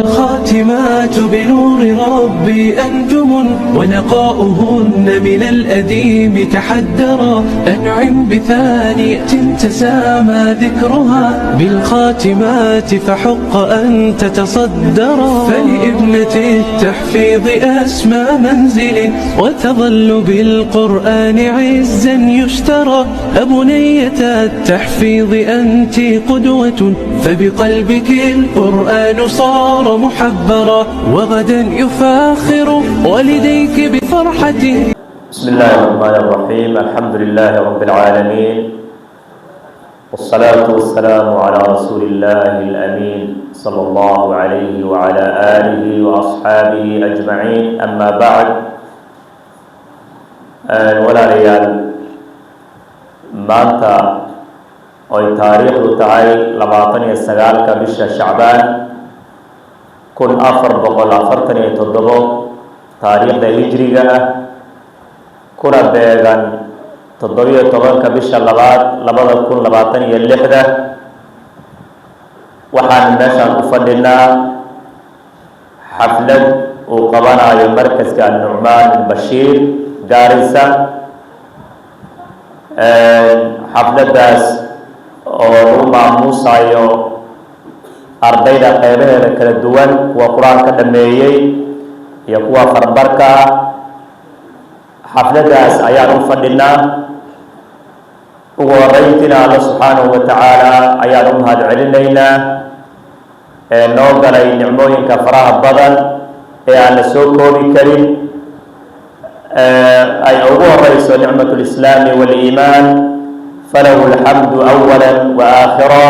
الخاتمات بنور ربي أنجم ونقاؤهن من الأديم تحدرا أنعم بثانية تسامى ذكرها بالخاتمات فحق أن تتصدرا فلابنة التحفيظ أسمى منزل وتظل بالقرآن عزا يشترى أبنية التحفيظ أنت قدوة فبقلبك القرآن صار محبرا وغدا يفاخر والديك بفرحته. بسم الله الرحمن الرحيم. الحمد لله رب العالمين والصلاة والسلام على رسول الله الأمين صلى الله عليه وعلى آله وأصحابه أجمعين. أما بعد، ولا ريال maanta oy taariikhdu tahay 29 bisha Shacbaan 1447 taariikhda hijriga ah, kuna beegan 17 bisha labaad 2026 waxaan meeshaan u fadhinaa xaflad uu qabanayo markaska Nu'man bin Bashir Gaarisa. xafladaas oo lagu maamuusayo ardayda qeybaheeda kala duwan, kuwa qur-aanka dhameeyey iyo kuwa farbarka ah. xafladaas ayaan u fadhinaa. ugu horeyntiina alla subxaanahu wa tacaala ayaan u mahad celinaynaa ee noo galay nicmooyinka faraha badan ee aan la soo koobi karin. ay ugu horeyso nicmatu lislaami waliimaan falahu alxamdu awala wa aakhira.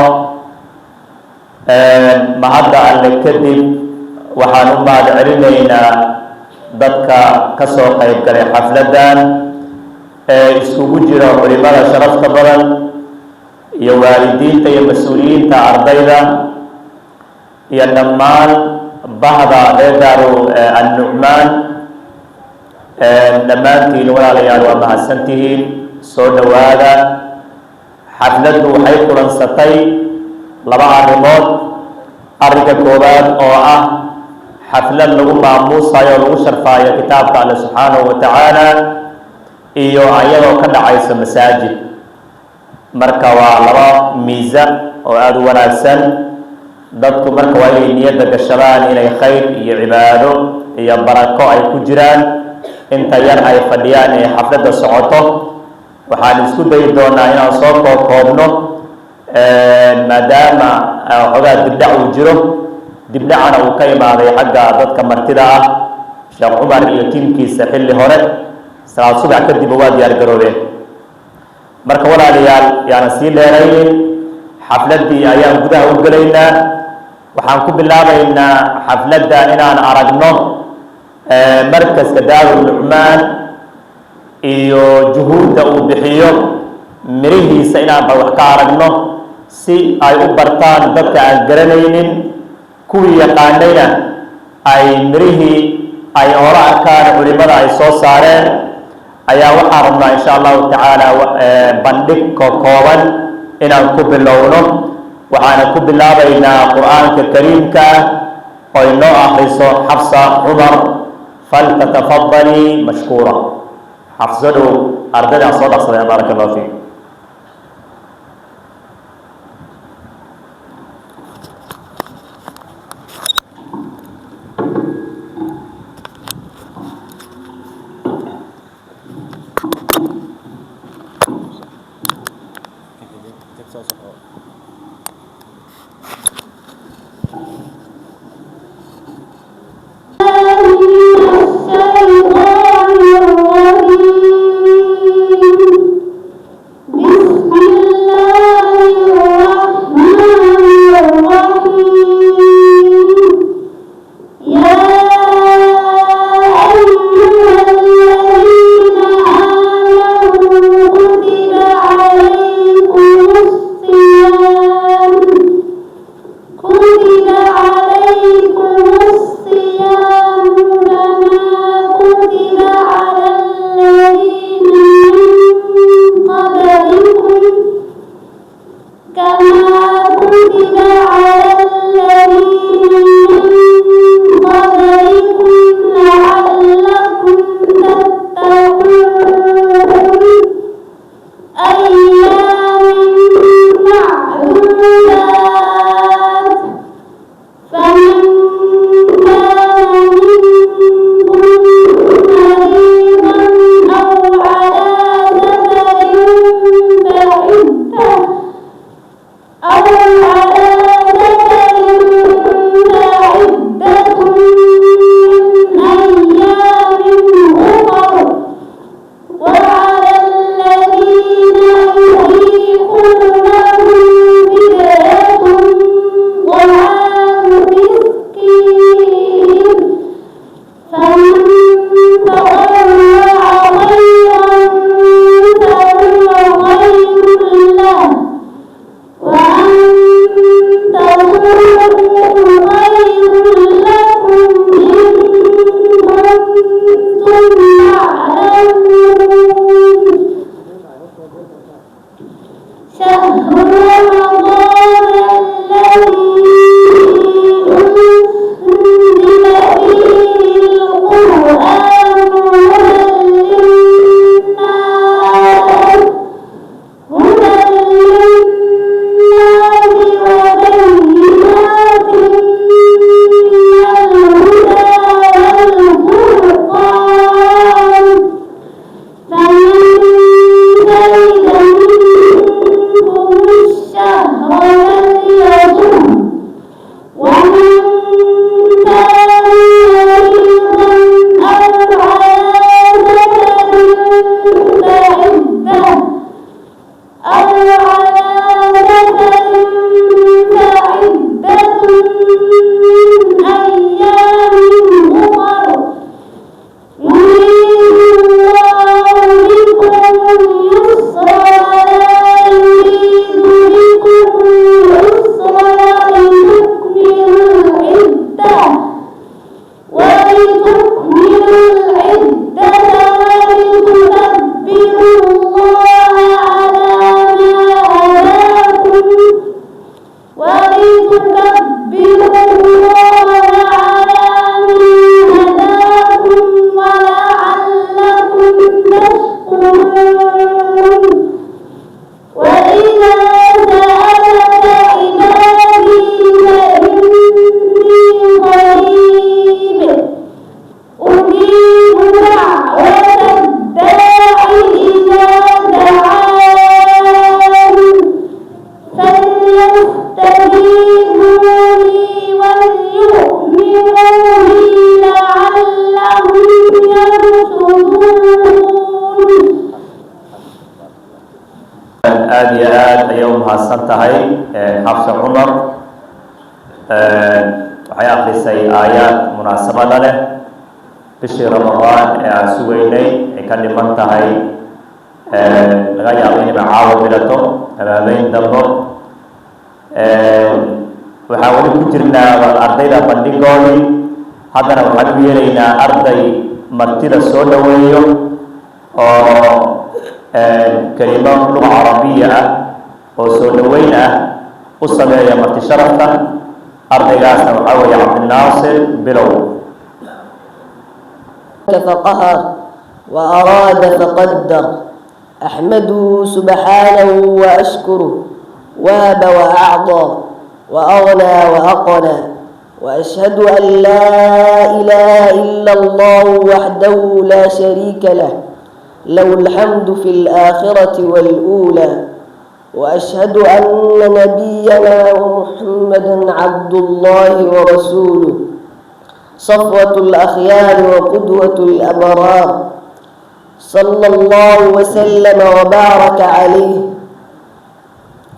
mahadda alle kadib waxaan u mahad celinaynaa dadka ka soo qeyb galay xafladan ee iskugu jira culimada sharafta badan iyo waalidiinta iyo mas-uuliyiinta ardayda iyo dhammaan bahda reer daaru an-Nu'man. dhammaantiin walaalayaal waa mahadsantihiin, soo dhowaada. xafladdu waxay kulansatay laba arrimood. arrinka koowaad oo ah xaflad lagu maamuusayo o lagu sharfaayo kitaabka alle subxaanahu wa tacaala iyo ayadoo ka dhacayso masaajid. marka waa laba miisa oo aada u wanaagsan. dadku marka waa inay niyadda gashadaan inay khayr iyo cibaado iyo barako ay ku jiraan. inta yar ay fadhiyaan ee xafladda socoto waxaan isku dayi doonaa inaan soo koobno maadaama xogaa dibdhac uu jiro. dibdhacana uu ka imaaday xagga dadka martida ah. sheekh cumar iyo tiimkiisa xilli hore salaad subax kadib waa diyaar garoobeen. marka walaalayaal yaanan sii dheeraynin, xafladdii ayaan gudaha u gelaynaa. waxaan ku bilaabaynaa xafladda inaan aragno markaska daaru Nu'man iyo juhuudda uu bixiyo mirihiisa inaan wax ka aragno, si ay u bartaan dadka aan garanaynin. kuwii yaqaanayna ay mirihii ay hore arkaan culimada ay soo saareen. ayaa waxaan rabnaa insha allahu tacaala bandhig kooban inaan ku bilowno. waxaana ku bilaabaynaa qur-aanka kariimka oo inoo akhriso Xafsa Cumar. فلتتفضلي مشكورة. حفظوا أردنا صدق صدق بارك الله فيك. aad iyo aad ayay u mahadsan tahay xafsa cumar waxay akhrisay aayaad munaasabada leh bishii ramadaan ee aan sugaynay ay ka dhiman tahay laga yaabo inay caawa bilato habaabeyn dambo waxaan weli ku jirnaa ardayda bandhigoodii haddana waxaan u yeelaynaa arday martida soo dhaweeyo oo kelimo luga carabiya ah oo soo dhaweyn ah u sameeya marti sharafka ardaygaasna waxaa weeye cabdinaasir bilow فقهر وأراد فقدر أحمده سبحانه وأشكره وهب وأعطى وأغنى وأقنى وأشهد أن لا إله إلا الله وحده لا شريك له له الحمد في الآخرة والأولى وأشهد أن نبينا محمدا عبد الله ورسوله صفوة الأخيار وقدوة الأبرار صلى الله وسلم وبارك عليه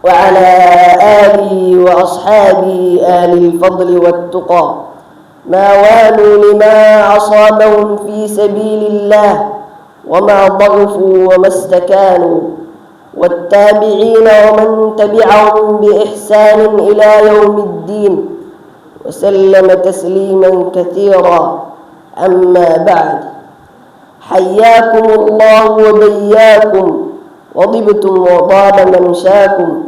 وعلى آله وأصحابه أهل الفضل والتقى ما والوا لما أصابهم في سبيل الله وما ضعفوا وما استكانوا والتابعين ومن تبعهم بإحسان إلى يوم الدين وسلم تسليما كثيرا أما بعد حياكم الله وبياكم وطبتم وطاب ممشاكم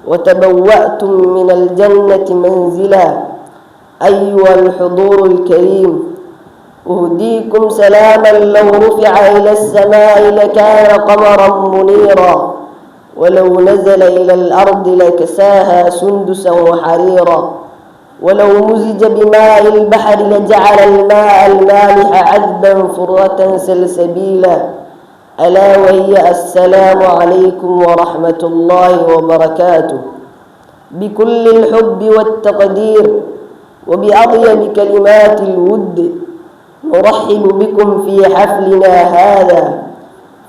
وتبوأتم من الجنة منزلا أيها الحضور الكريم أهديكم سلاما لو رفع إلى السماء لكان قمرا منيرا ولو نزل إلى الأرض لكساها سندسا وحريرا ولو مزج بماء البحر لجعل الماء المالح عذبا فرة سلسبيلا ألا وهي السلام عليكم ورحمة الله وبركاته بكل الحب والتقدير وبأطيب كلمات الود نرحب بكم في حفلنا هذا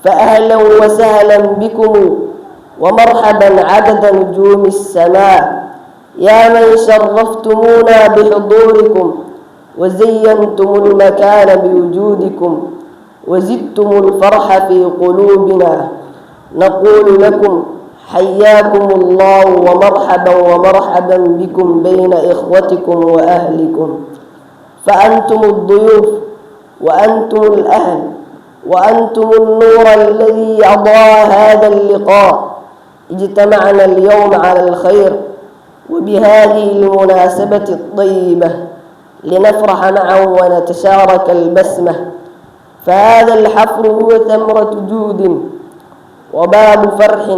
فأهلا وسهلا بكم ومرحبا عدد نجوم السماء يا من شرفتمونا بحضوركم وزينتم المكان بوجودكم وزدتم الفرح في قلوبنا نقول لكم حياكم الله ومرحبا ومرحبا بكم بين إخوتكم وأهلكم فأنتم الضيوف وأنتم الأهل وأنتم النور الذي أضاء هذا اللقاء اجتمعنا اليوم على الخير وبهذه المناسبة الطيبة لنفرح معا ونتشارك البسمة فهذا الحفل هو ثمرة جود وباب فرح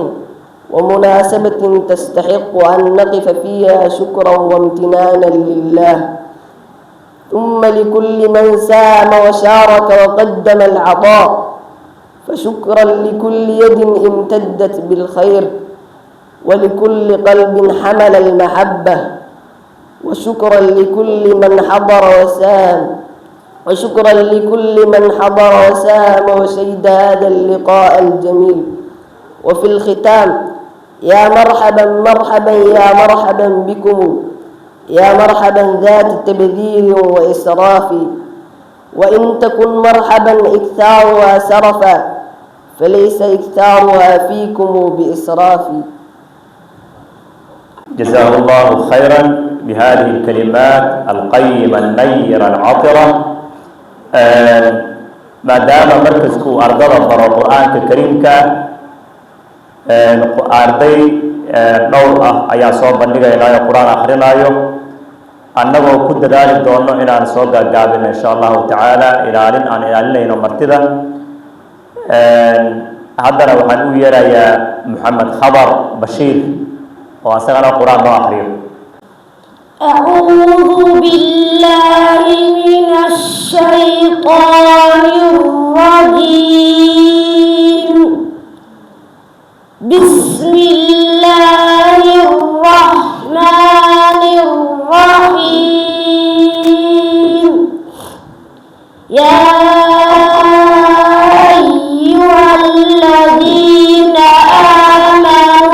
ومناسبة تستحق أن نقف فيها شكرا وامتنانا لله ثم لكل من ساهم وشارك وقدم العطاء فشكرا لكل يد امتدت بالخير ولكل قلب حمل المحبة وشكرا لكل من حضر وساهم وشكرا لكل من حضر وساهم وشهد هذا اللقاء الجميل وفي الختام يا مرحبا مرحبا يا مرحبا بكم يا مرحبا ذات تبذير وإسراف وإن تكن مرحبا إكثارها سرفا فليس إكثارها فيكم بإسراف جزاه الله خيرا بهذه الكلمات القيمة النيرة العطرة ما دام مركزكو أرضنا برا القرآن الكريم أرضي نور أيا صوب بندقى إلى القرآن آخرنا يوم أنه كد ذلك دونه إلى أن صوب قابلنا إن شاء الله تعالى إلى أن إلى مرتدى هذا وحنو يرى يا محمد خبر بشير وأسأل القرآن ما أحريه أعوذ بالله من الشيطان الرجيم بسم الله الرحمن الرحيم يا أيها الذين آمنوا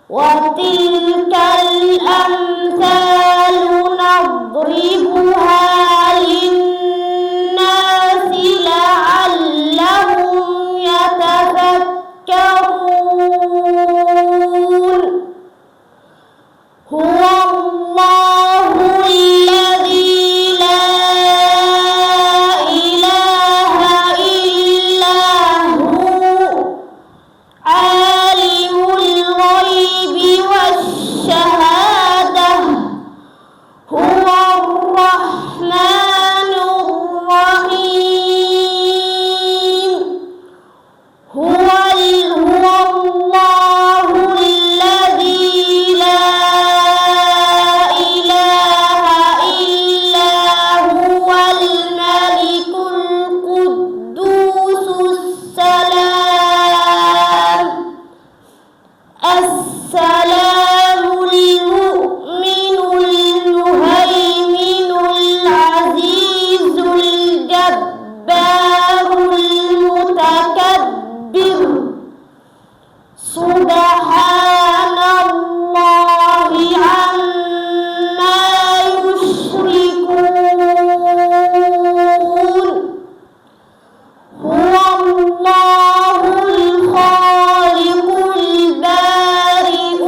وتلك الأمثال نضربها للناس لعلهم يتفكرون هو الله الذي لا إله إلا هو عالم الغيب والشهادة هو الرحمن الرحيم هو الله الذي لا إله إلا هو الملك القدوس السلام المؤمن المهيمن العزيز الجبار المتكبر سبحان الله عما يشركون هو الله الخالق البارئ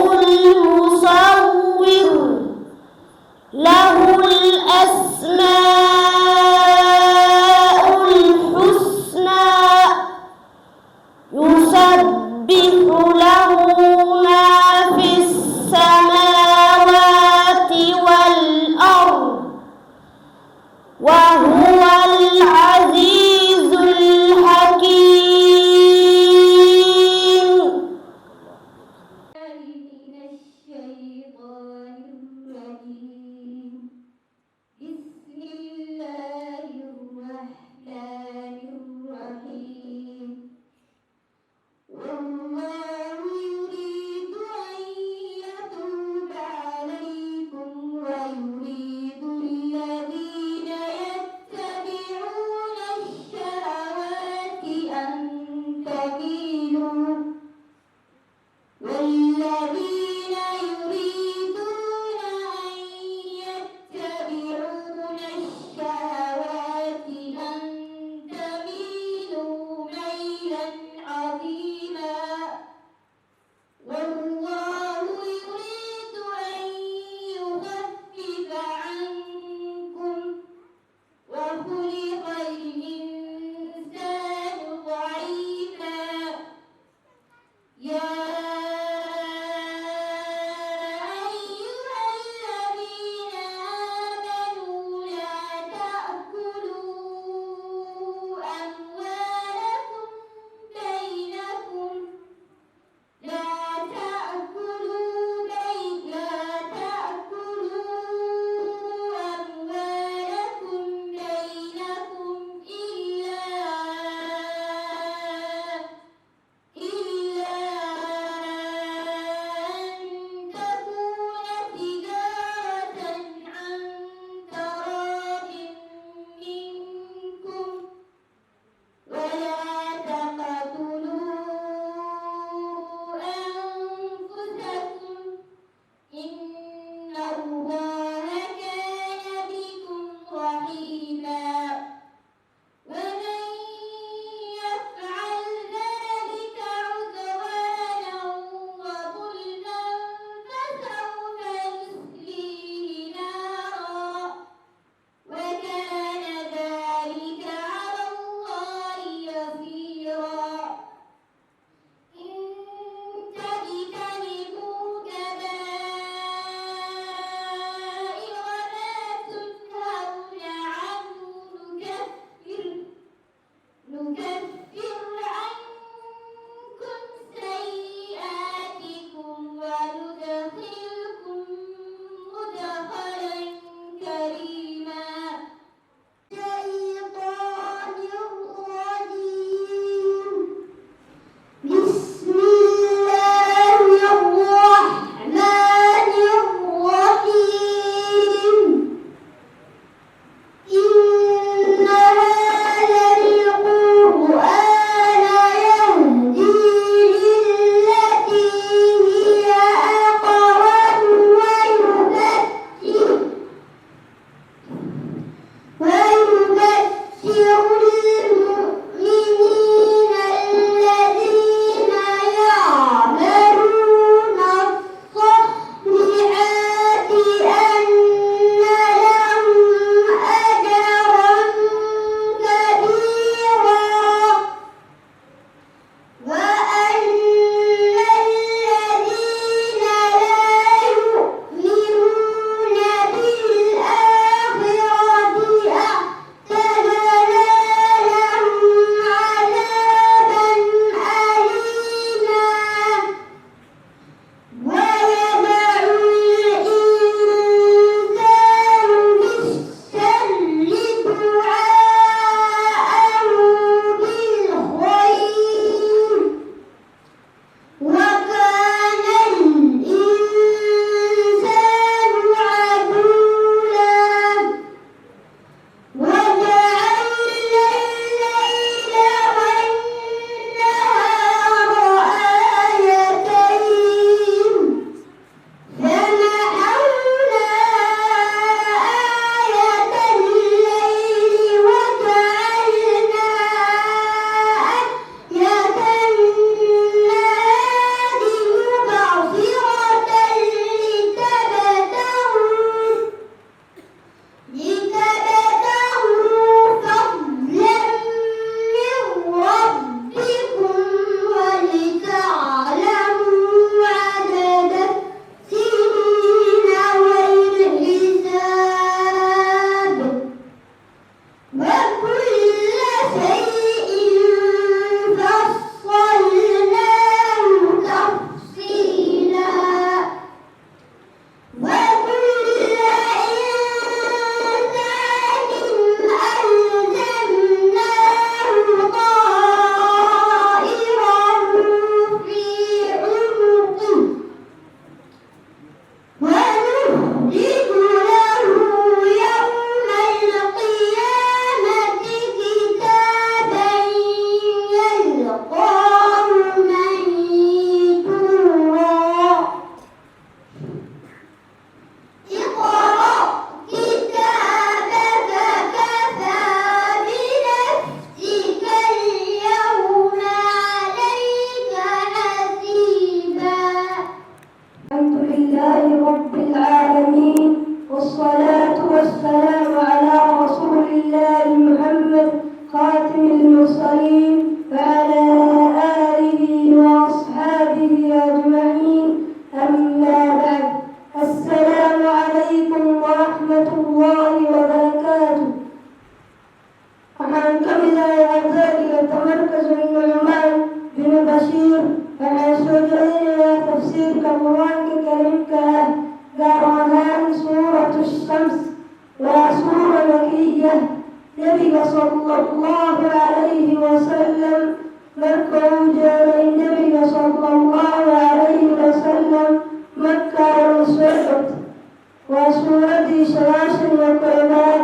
وسورة شراشن وكلمات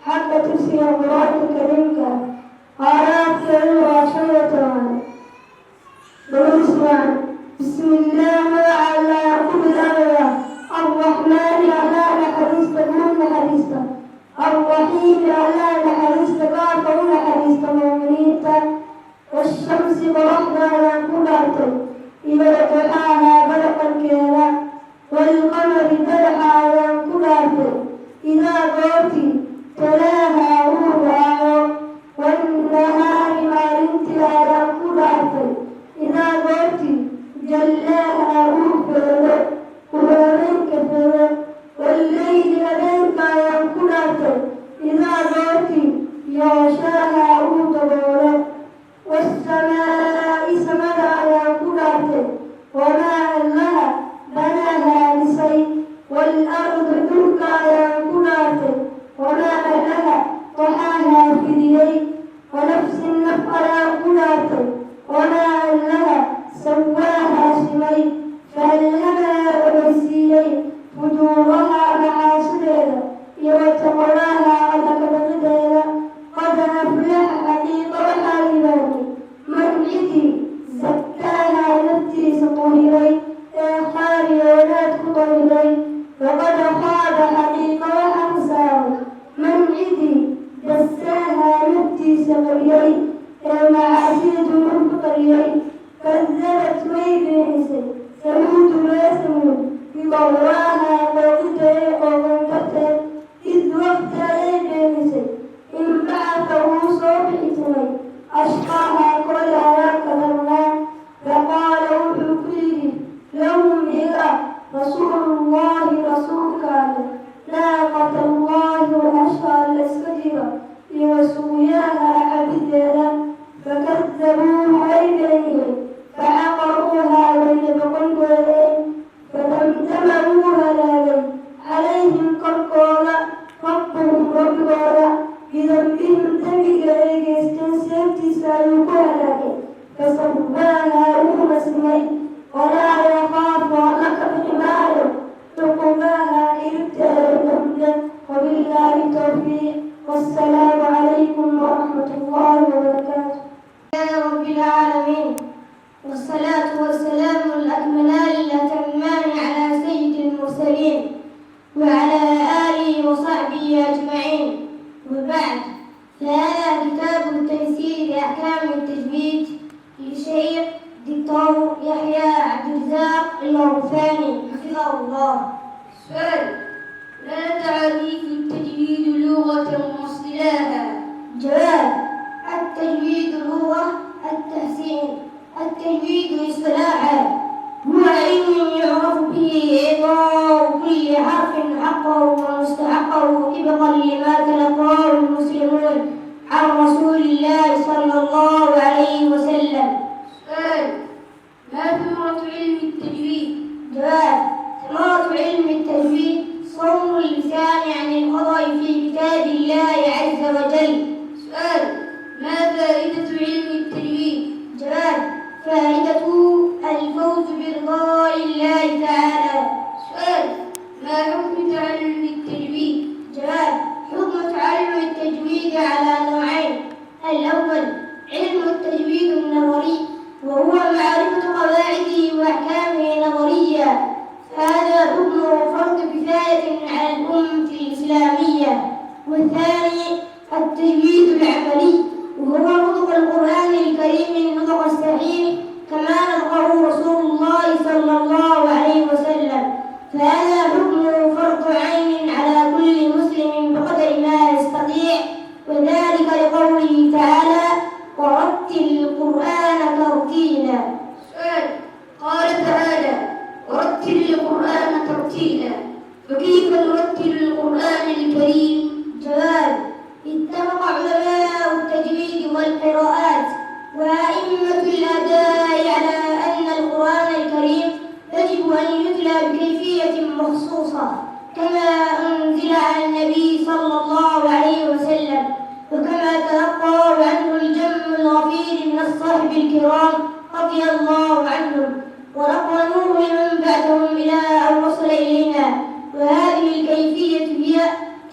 حق تفسير القرآن الكريم آيات وعشرة بالإسلام. بسم الله على كل أمر الرحمن على حديث تقول حديث الرحيم على حديث تقول حديث مؤمنين والشمس ضربنا على كل أرض إذا ضحاها برقا كذا والقمر تلحى على كل أرض إذا غوتي تلاها روحها والنهار معلمت على كل أرض إذا غوتي جلاها روحها ومن كفر والليل لبنك على كل أرض إذا غوتي يغشاها روحها والسماء سماها على كل أرض وما لها بناها لشيء والأرض تركا على كل أرض وما لها طحاها في يديه ونفس على كل أرض وما لها سواها شمي فألهمها وبسيلي فجورها محاسنها وتقواها على كبدها قد أفلح حقيقة وحالباني من عدي زكاها نفسي سطهري خاري ولا تطهري وقد خاب حقيقة وحمساوي من عدي دساها نفسي سغري معاشية مبقري كذبت ويبنسي ثمود لا ثمود بضواها قوته ومنقته إذ وقت يبنسي إن بعثه صبح سمي أشقاها كلها كذبنا فقال وحكيه لهم إلى رسول الله رسول كان ناقة الله وأشقى الأسكتبة لوسوياها عبدنا فكذبوه عينيه فعقروها بين بقلبين فدمدموها لاغي عليهم قد ربهم ربنا بذنبهم ذنبك استنسبت سايقها فسواها أم سمي ولا يخاف لك بحماية عقباها ابتلى وبالله التوفيق والسلام عليكم ورحمة الله وبركاته. يا رب العالمين والصلاة والسلام الأكملان الأتمان على سيد المرسلين وعلى آله وصحبه أجمعين، وبعد، فهذا كتاب التيسير لأحكام التجويد للشيخ دكتور يحيى عبد الرزاق الغرفاني حفظه الله. سؤال: لا تعريف التجويد لغة واصطلاحا؟ جواب: التجويد لغة التحسين. التجويد اصطلاحا هو علم يعرف به إعطاء كل حرف حقه ومستحقه طبقا لما تلقاه المسلمون عن رسول الله صلى الله عليه وسلم. سؤال: ما ثمرة علم التجويد؟ جواب: ثمرة علم التجويد صون اللسان عن الخطأ في كتاب الله عز وجل. سؤال: ما فائدة علم التجويد؟ جواب: فائدته الفوز برضاء الله تعالى. سؤال: ما حكم تعلم التجويد؟ جواب: حكم تعلم التجويد على نوعين: الأول علم التجويد النظري وهو معرفة قواعده وأحكامه نظريا، فهذا حكمه فرض كفاية على الأمة الإسلامية. والثاني التجويد العملي وهو نطق القرآن الكريم النطق الصحيح كما نطقه رسول الله صلى الله عليه وسلم، فهذا حكمه فرض عين على كل مسلم بقدر ما يستطيع، وذلك لقوله تعالى: ورتل القرآن ترتيلا. سؤال: قال تعالى: ورتل القرآن ترتيلا، فكيف نرتل القرآن الكريم؟ جواب: اتفق علماء التجويد والقراءات وأئمة الأداء على أن القرآن الكريم يجب أن يتلى بكيفية مخصوصة كما أنزل على النبي صلى الله عليه وسلم، وكما تلقى عنه الجم الغفير من الصحب الكرام رضي الله عنهم ونقلوه من بعدهم إلى أن وصل إلينا. وهذه الكيفية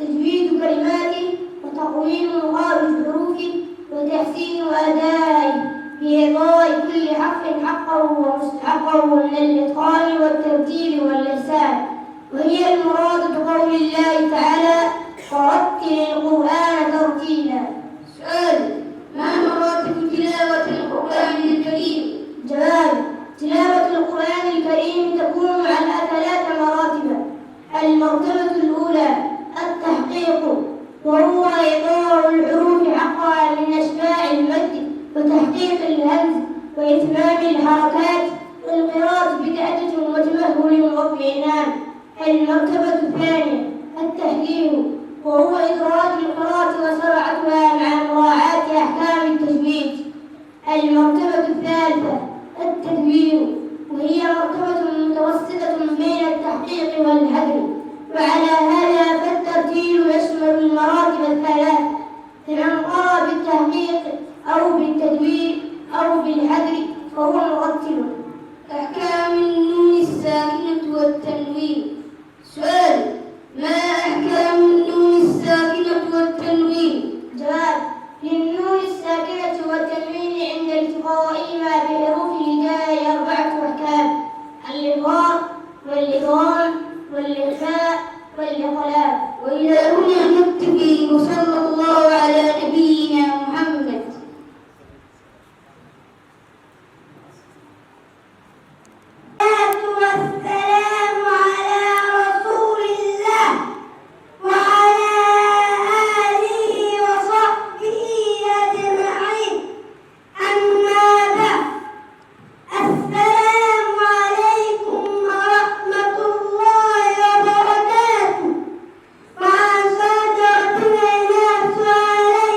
تجويد كلماته وتقويم مخارج حروفه وتحسين أدائه بإعطاء كل حرف حقه ومستحقه من الإتقان والترتيب واللسان، وهي المراد بقول الله تعالى: ورتل القرآن ترتيلا. سؤال: ما مراتب تلاوة القرآن الكريم؟ جواب: تلاوة القرآن الكريم تكون على 3 مراتب. المرتبة الأولى التحقيق، وهو إعطاء الحروف حقها من أشباع المد وتحقيق الهمز وإتمام الحركات والقراءة بدعة وتمهل واطمئنان. المرتبة الثانية التحليل، وهو إدراج القراءة وسرعتها مع مراعاة أحكام التجويد. المرتبة الثالثة التدوير، وهي مرتبة متوسطة بين التحقيق والهدر، وعلى هذا فالترتيل يشمل المراتب الثلاث، فمن قرأ بالتحقيق أو بالتدوير أو بالهدر فهو مرتل. أحكام النون الساكنة والتنوين. سؤال: ما أحكام النون الساكنة والتنوين؟ جواب: للنون الساكنة والتنوين عند التقائهما بحروف الهجاء 4 أحكام: الإظهار والإدغام والإخفاء والإقلاب. وإلى هنا نكتفي، وصلى الله على نبينا محمد. والسلام على رسول الله وعلى آله وصحبه أجمعين. أما بعد، السلام عليكم ورحمة الله وبركاته. مع سادتنا إلى سؤالين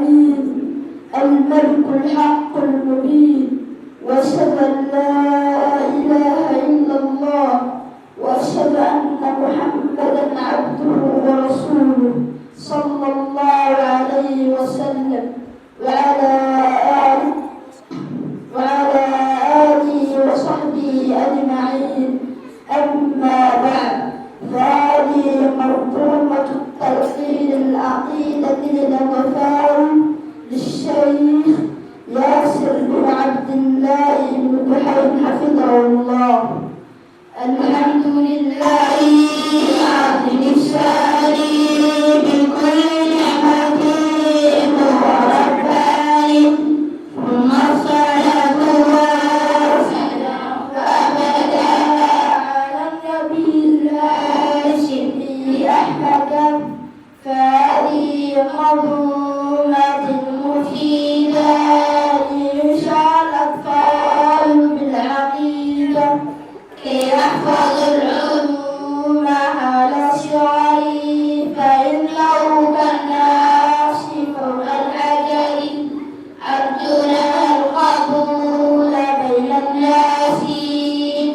الأمين الملك الحق المبين وأشهد أن لا إله إلا الله وأشهد أن محمدا عبده ورسوله صلى الله عليه وسلم وعلى آله وصحبه أجمعين. أما بعد، فهذه منظومة التلقين العقيدة للغفار للشيخ ياسر بن عبد الله بن بحير حفظه الله. الحمد لله العظيم الشان بكل نعمة ورباني ثم الصلاة والسلام أبدا على النبي الهاشمي أحمد. فهذه منظومة مفيدة ينشأ الأطفال بالعقيدة كي يحفظ العلوم على الصغر فإنه كالناس فوق الحجر أرجونا القبول بين الناس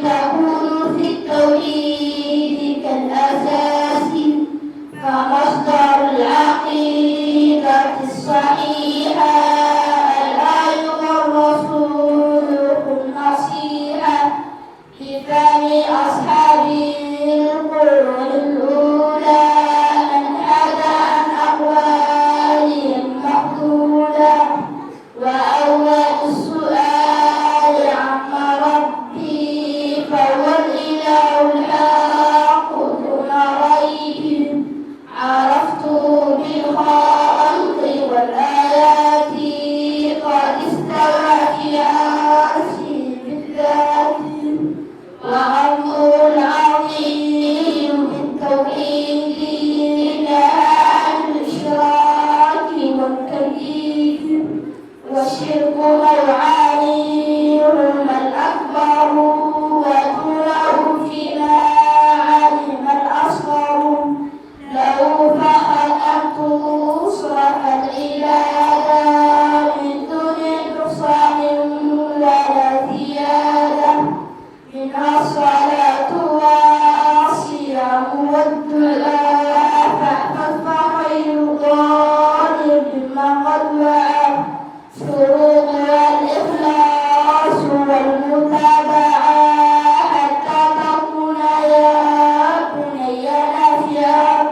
تكون في التوحيد كالأساس فمصدر العقيدة الصحيحة الآية والرسول النصيحة لفهم أصحاب القرون الأولى من حدا عن أقوالهم مقبولا. وأول السؤال عما ربي فهو الإله الحق دون ريب عرفته بالخلق والآيات قد استوى في عرشه بالذات وعرضه العظيم بالتوحيد نهى عن الإشراك والتكييف والشرك نوعان الأكبر ودونه فيما علم الأصغر له فقط أن تصرف العبادة من دون نقصان ولا زيادة منها الصلاة والصيام والدعاء فاحفظ فخير طالب مما قد وعى شروطها الإخلاص والمتابعة حتى تكون يا بني نافعا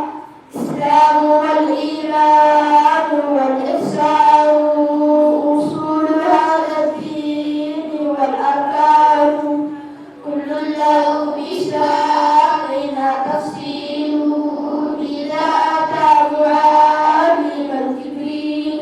الإسلام والإيمان والإحسان أصول هذا الدين والأركان كل له بشرعنا تفصيل إذا أتى معالم الجبريل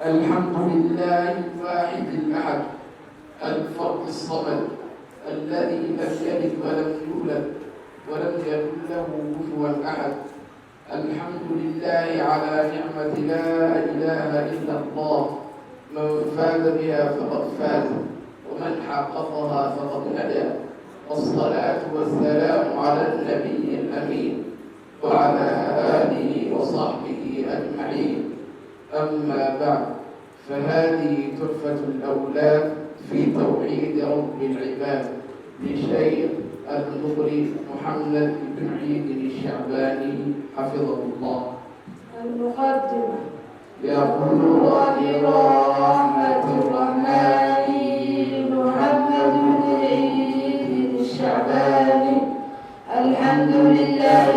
الحمد لله الواحد الأحد الفرد الصمد الذي لم يلد ولم يولد ولم يكن له كفوا أحد. الحمد لله على نعمة لا إله إلا الله، من فاز بها فقد فاز ومن حققها فقد هدى. والصلاة والسلام على النبي الأمين وعلى آله وصحبه أجمعين. أما بعد، فهذه تحفة الأولاد في توحيد رب العباد لشيخ المقري محمد بن عيد الشعباني حفظه الله. المقدمة. يقول وبرحمة الرحمن محمد بن عيد الشعباني الحمد لله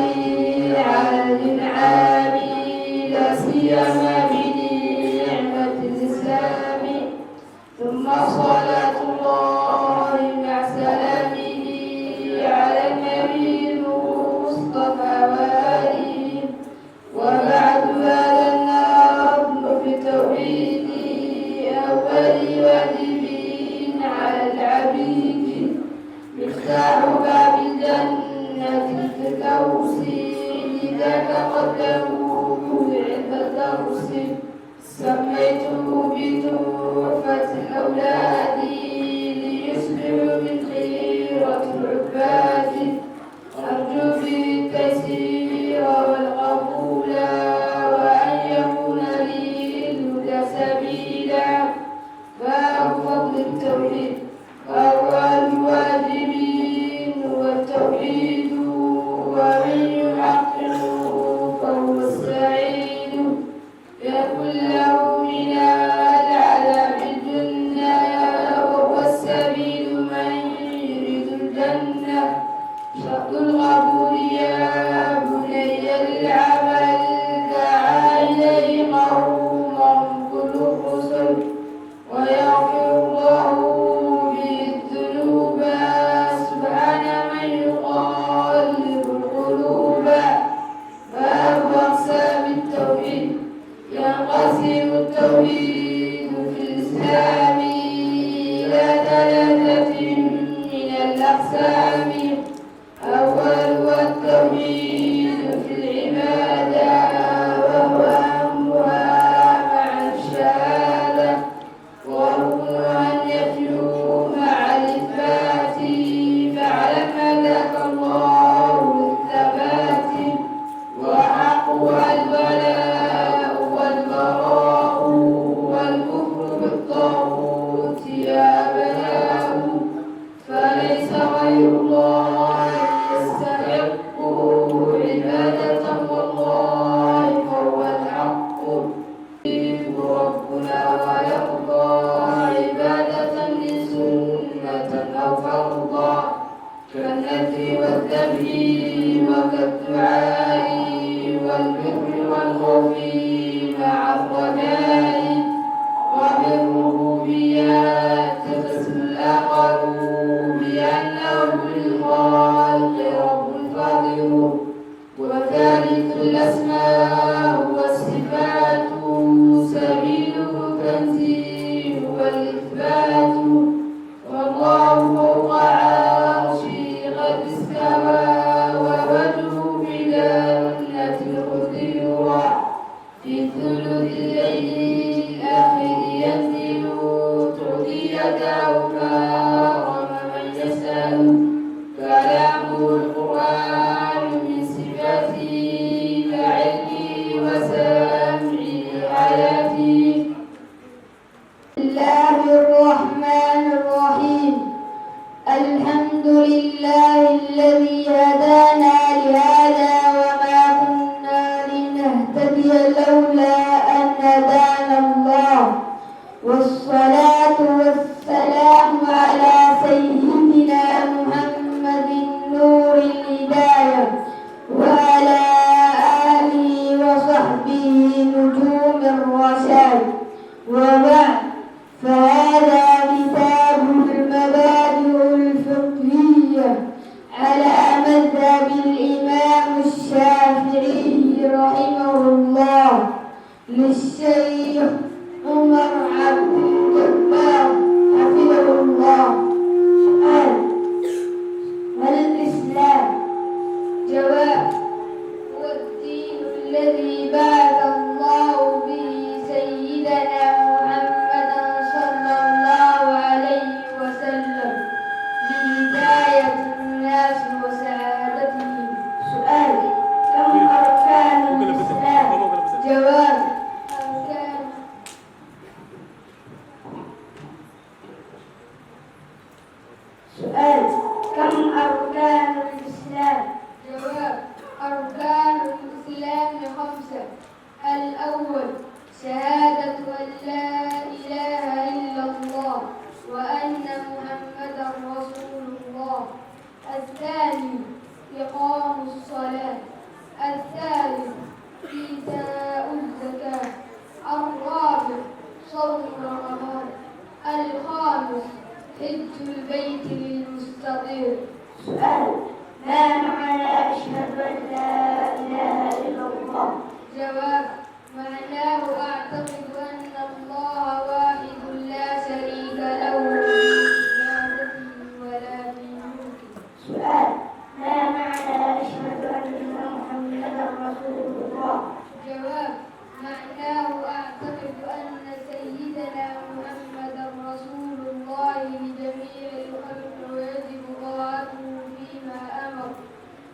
على الإنعام لا سيما بنعمة الإسلام، ثم صلاة الله مع سلامه على النبي المصطفى وآله. وبعد، هذا النظم بتوحيد أول واجب على العبيد، مفتاح باب الجنة الفردوس، لذاك قدموه عند الدرس. سميته بتحفة الأولاد ليصبحوا من خيرة العباد، أرجو به التيسير والقبول وأن يكون لي الهدى سبيلا. باب فضل التوحيد. أول الواجبين هو التوحيد، ومن يحققه فهو السعيد، يكن له من العذاب الدنيا وهو السبيل من يريد الجنة. شرط القبول يا بني العمل دعا إليه قومهم كل الرسل، ويغفر الله به الذنوب سبحان من يقلب القلوب. باب أقسام التوحيد. ينقسم التوحيد في الإسلام إلى ثلاثة من الأقسام. أولها التوحيد في العبادة، وهو أمرها مع الشهادة، وركنها النفي مع الإثبات. فاعلم هداك الله للثبات، وحقها الولاء والبراء، والكفر بالطاغوت يا بناه. فليس غير الله يستحق عبادة، والله فهو الحق. يحب ربنا ويرضى عبادة سنة أو فرضا، كالنذر والذبح وكالدعاء والبر والخوف مع الرجاء. وبالربوبيات القسم الآخر بأنه للخالق رب فاضل، وثالث الأسماء والصفات سبيله التنزيه والإثبات. والله فوق عرشه قد استوى، ووجهه بجنة الخلد يرى. في ثلث الليل الآخر ينزل، تعطي يداه كرم من يسأل. كلامه القرآن من صفاته كعلمه وسمعه حياته. الله الرحمن الرحيم. الحمد لله الذي هدانا لهذا وما كنا لنهتدي لولا أن هدانا الله. والصلاة والسلام على سيدنا محمد نور الهداية، وعلى آله وصحبه نجوم الرشاد. وبعد، فهذا كتاب المبادئ الفقهية على مذهب الإمام الشافعي رحمه الله للشيخ عمر عبد الجبار حفظه الله. سؤال: ما الإسلام؟ جواب: هو الدين الذي بعث الله به سيدنا محمدا صلى الله عليه وسلم لهداية الناس وسعادتهم. سؤال: كم أركان الإسلام؟ جواب: سؤال: كم أركان الإسلام؟ جواب: أركان الإسلام 5. الأول: شهادة أن لا إله إلا الله وأن محمدا رسول الله. الثاني: إقام الصلاة. الثالث: إيتاء الزكاة. الرابع: صوم رمضان. الخامس: حج البيت للمستطيع. سؤال: ما معنى أشهد أن لا إله إلا الله؟ جواب: معناه أعتقد أن الله واحد لا شريك له في عبادته ولا في ملكه. سؤال: ما معنى أشهد أن محمدا رسول الله؟ جواب: معناه أعتقد أن سيدنا محمدا رسول الله لجميع الخلق ويجب طاعته فيما أمر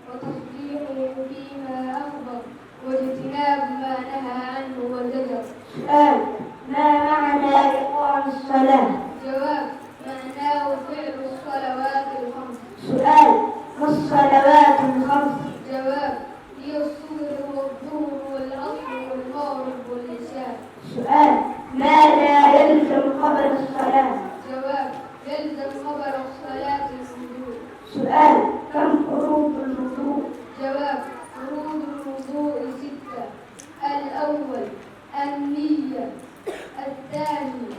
وتصديقه فيما أخبر واجتناب ما نهى عنه وزجر. سؤال: ما معنى إقام الصلاة؟ جواب: معناه فعل الصلوات الخمس. سؤال: ما الصلوات الخمس؟ جواب: هي الصبح والظهر والعصر والمغرب والعشاء. سؤال: ماذا يلزم قبل الصلاة؟ جواب: يلزم قبل الصلاة الوضوء. سؤال: كم فروض الوضوء؟ جواب: فروض الوضوء 6. الأول: النية. الثاني: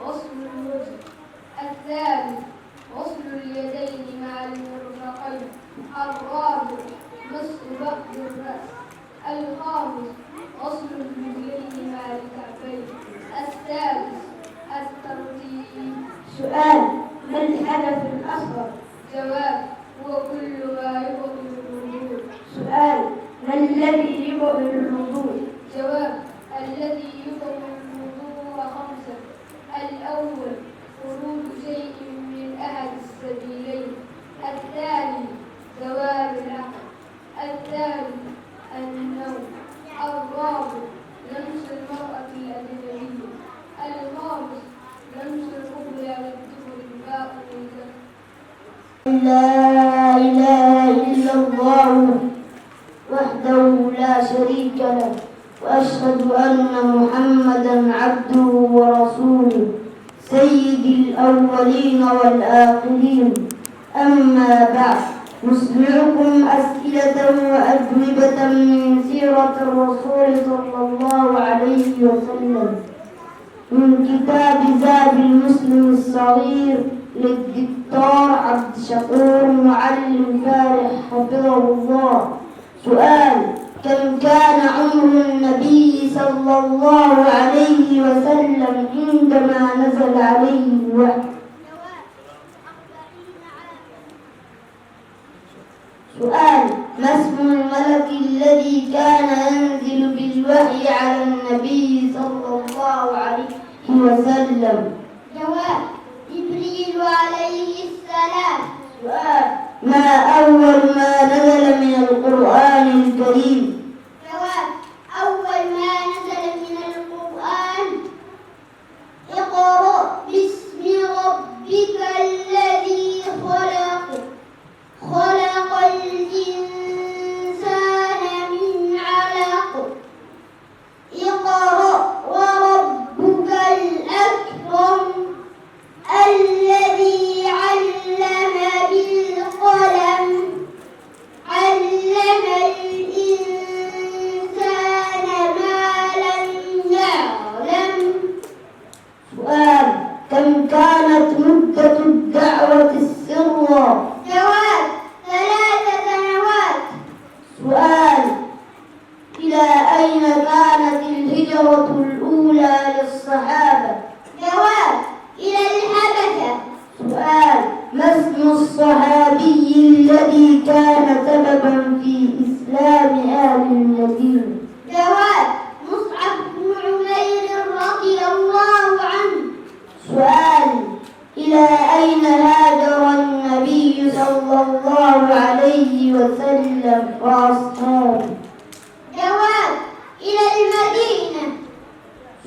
غسل الوجه. الثالث: غسل اليدين مع المرفقين. الرابع: مسح بعض الرأس. الخامس: غسل الرجلين مع الكعبين. السادس: الترتيب. سؤال: ما الحدث الأصغر؟ جواب: هو كل ما يبطل الوضوء. سؤال: ما الذي يبطل الوضوء؟ جواب: الذي يبطل الوضوء 5. الأول: خروج شيء من أحد السبيلين. الثاني: زوال العقل. الثالث: النوم. الرابع: لمس المرأة الأجنبية. الخامس: لمس القبلة والدبر الباطن. لا إله إلا الله وحده لا شريك له وأشهد أن محمدا عبده ورسوله سيد الأولين والآخرين. أما بعد، نسمعكم أسئلة وأجوبة من سيرة الرسول صلى الله عليه وسلم من كتاب زاد المسلم الصغير للدكتور عبد الشكور معلم فارح حفظه الله. سؤال: كم كان عمر النبي صلى الله عليه وسلم عندما نزل عليه الوحي؟ سؤال: ما اسم الملك الذي كان ينزل بالوحي على النبي صلى الله عليه وسلم؟ جواب: جبريل عليه السلام. سؤال: ما أول ما نزل من القرآن الكريم؟ جواب: أول ما نزل من القرآن اقرأ باسم ربك الذي خلق، خلق الإنسان من علق، اقرأ وربك الأكرم الذي علم بالقلم، علم الإنسان ما لم يعلم. سؤال: كم كانت مدة الدعوة السرة؟ جواب: 3 سنوات. سؤال: إلى أين كانت الهجرة الأولى للصحابة؟ الصحابي الذي كان سببا في إسلام أهل المدينة؟ جواب: مصعب بن عمير رضي الله عنه. سؤال: إلى أين هاجر النبي صلى الله عليه وسلم وأصحابه؟ جواب: إلى المدينة.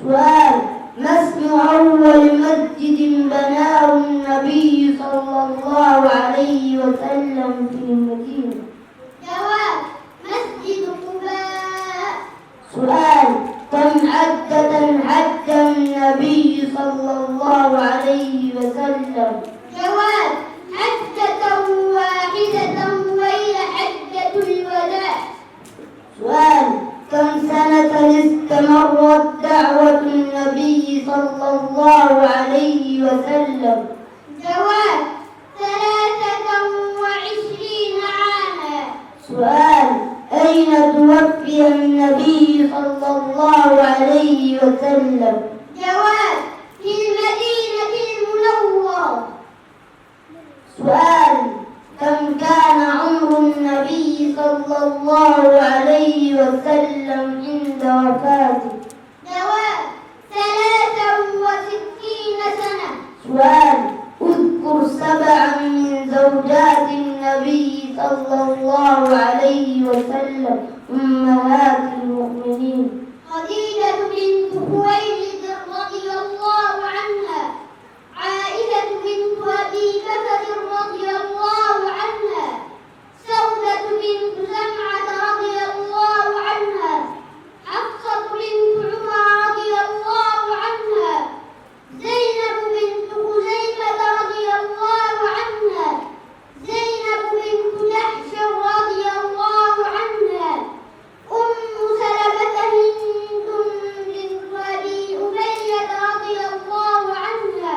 سؤال: ما اسم أول مسجد بناه النبي صلى الله عليه وسلم في المدينة؟ جواب: مسجد قباء. سؤال: كم عدة حج النبي صلى الله عليه وسلم؟ جواب: حجة واحدة وهي حجة الوداع. سؤال: كم سنة استمرت دعوة النبي صلى الله عليه وسلم؟ جواب: 23 عاما. سؤال: أين توفي النبي صلى الله عليه وسلم؟ جواب: في المدينة المنورة. سؤال: كم كان عمر النبي صلى الله عليه وسلم عند وفاته؟ جواب: 63 سنة. سؤال: اذكر 7 من زوجات النبي صلى الله عليه وسلم أمهات المؤمنين. خديجة بنت خويلد رضي الله عنها، عائشة بنت أبي بكر رضي الله عنها، سودة بنت زمعة رضي الله عنها، حفصة بنت عمر رضي الله عنها، زينب بنت خزيمة رضي الله عنها، زينب بنت جحش رضي الله عنها، أم سلمة هند بنت أبي أمية رضي الله عنها.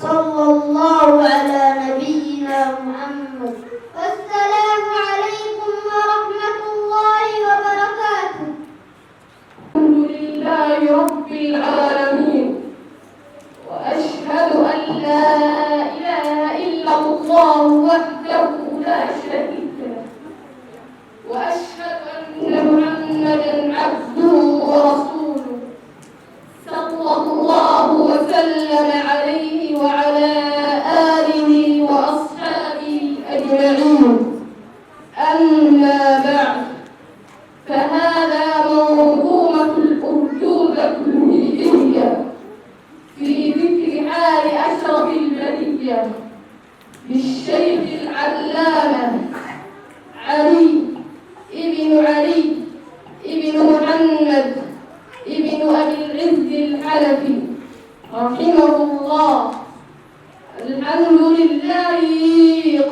صلى الله على نبينا محمد. والسلام عليكم ورحمة الله وبركاته. الحمد لله رب العالمين، وأشهد أن لا إله إلا الله وحده لا شريك له، وأشهد أن محمدا عبده ورسوله، صلى الله وسلم عليه وعلى آله وأصحابه أجمعين. أما بعد، فهذا منظومة الأرجوزة الكلية في ذكر حال أشرف البرية للشيخ العلامة علي ابن محمد ابن أبي العز الحنفي رحمه الله. الحمد لله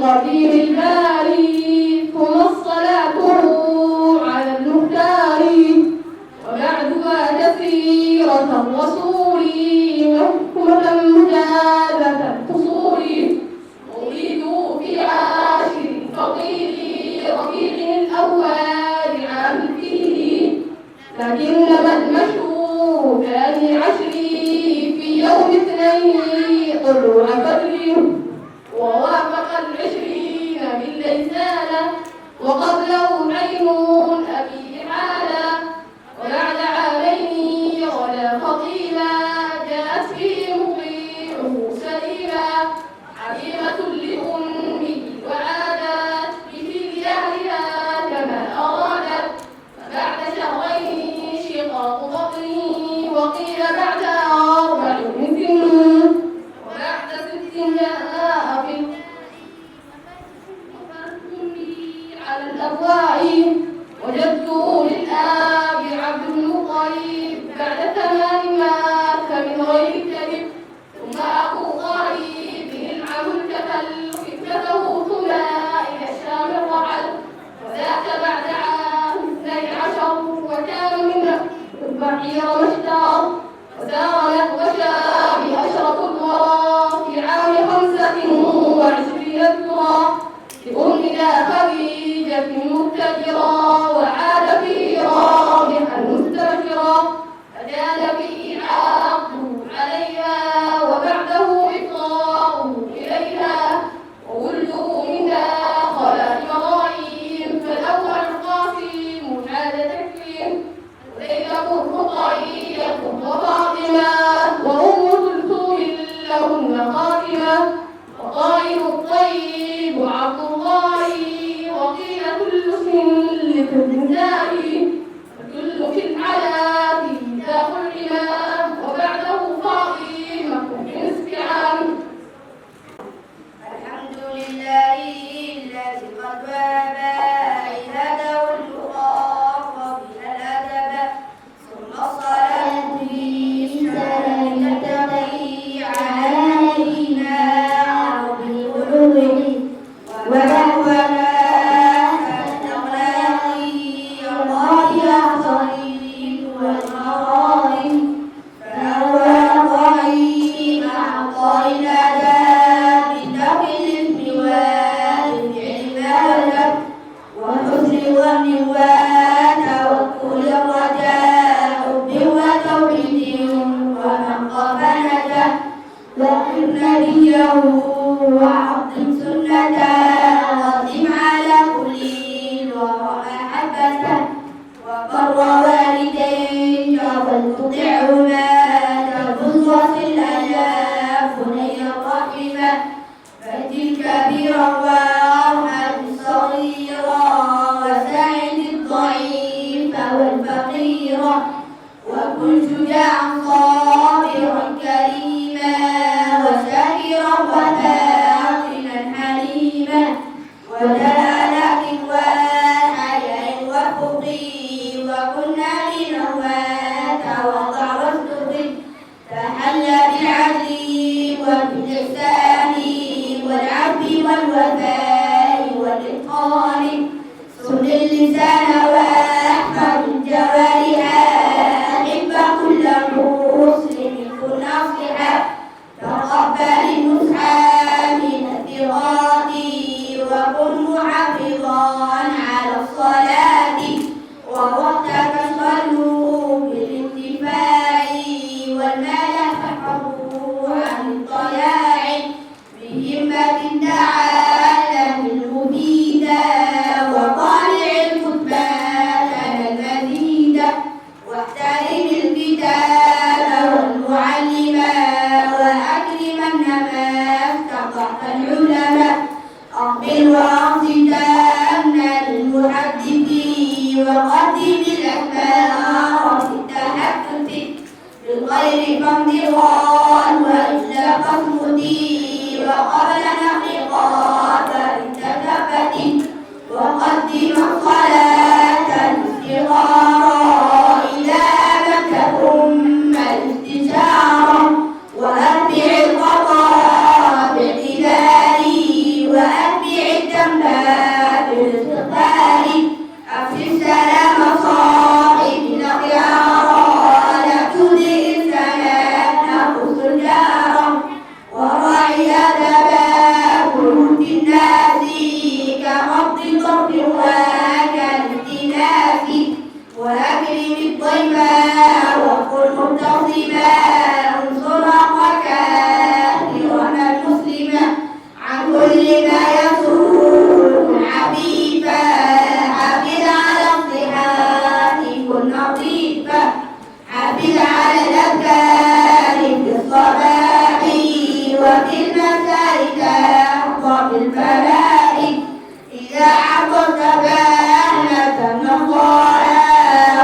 قدير الباري، ثم الصلاة على المختار، وبعدها كثيرة الرسول محكمة مجازة الفصول. أريد في عاشر فقير ربيع الأول عام الفيل، لكنما المشهور ثاني عشر في يوم اثنين طلوع بدر، ووافق 20 بالليسان، وقبله عين أبي حالة، وبعد عامين ولا خطيبا جاءت فيه مطيعه سليما، حليمة لأمه وعادت به أهلها كما أرادت، فبعد شهرين شقاق بطني، وقيل بعد 4 سن، وبعد 6 جاء في على الأبواء، وجدته للآب عبد المطلب، بعد 8 مات من غير كذب، ثم أخو طالب العم الكفل فتنته، ثم إلى الشام رحل، وذاك بعد عام 12، وكان من البحير مشتاق، وسار نحو الشام أشرف الورى في عام 25 الذرى، لأمنا خديجة متجرا، وعاد فيه رابحا مستبشرا، فجاد فيه عقده عليها، وبعده إفضاؤه إليها، وولده الإمام وكل في العلات مفتاح الإمام وبعده قائمة بنصف عام. الحمد لله الذي قد وهب عباده المخاطبين الأدب ثم الصلاة بالسلام تقي على نبينا عربي القلوب ودعوانا وعظم سنته وقدم على كل ومحبته وبر والديك ولتطعهما تفوز وصل يا بني الرحمة فاتل كبيرا وارحم الصغيرا وساعد الضعيف والفقيرا وكن شجاعا صابرا كريما وشاكرا وباطنا حليما ودلالة وحياء وفقي وكنا لنوات وضع واصدق فحل بالعدل وبالإحسان والعفو والوفاء والإتقان سن اللسان واحفظ الجوارح أحب كل مسلم كن ناصحا تقبل النصح من الثقات وكن محافظا على الصلاة ووقتك اشغله بالانتفاع والمال فاحفظه عن الضياع بهمة تعالى المفيدة وطالع الكتبان المزيدة واحترم الكتاب والمعلم وأكرمن ما استطعت العلماء أقبل وأنصتن للمحدث وقدم الأكبار في التحدث بالغير فانضغان وإطلاق اسمدي وقبل نقيقات التكفت وقدم الصلاة الاستغارة إلى من تتم الاستشارة وأتبع القضاء باعتدال وأتبع الذنب بالاستغفار أفشي السلام صاحب الأخيار لا تؤذي السلام نقص الجار وراعي أدبا قلوب الناس كغض الطرف وكالالتناس وأكرم الضيفا وكن مبتسما انصر أخاك كافرا مسلما عن كل ما يسوء حبيبا حافظ على الصحات كن لطيفا حافظ على الأذكار في الصباح وفي المساء تحظى بالفلاح إذا عطرت فأهلك النصارى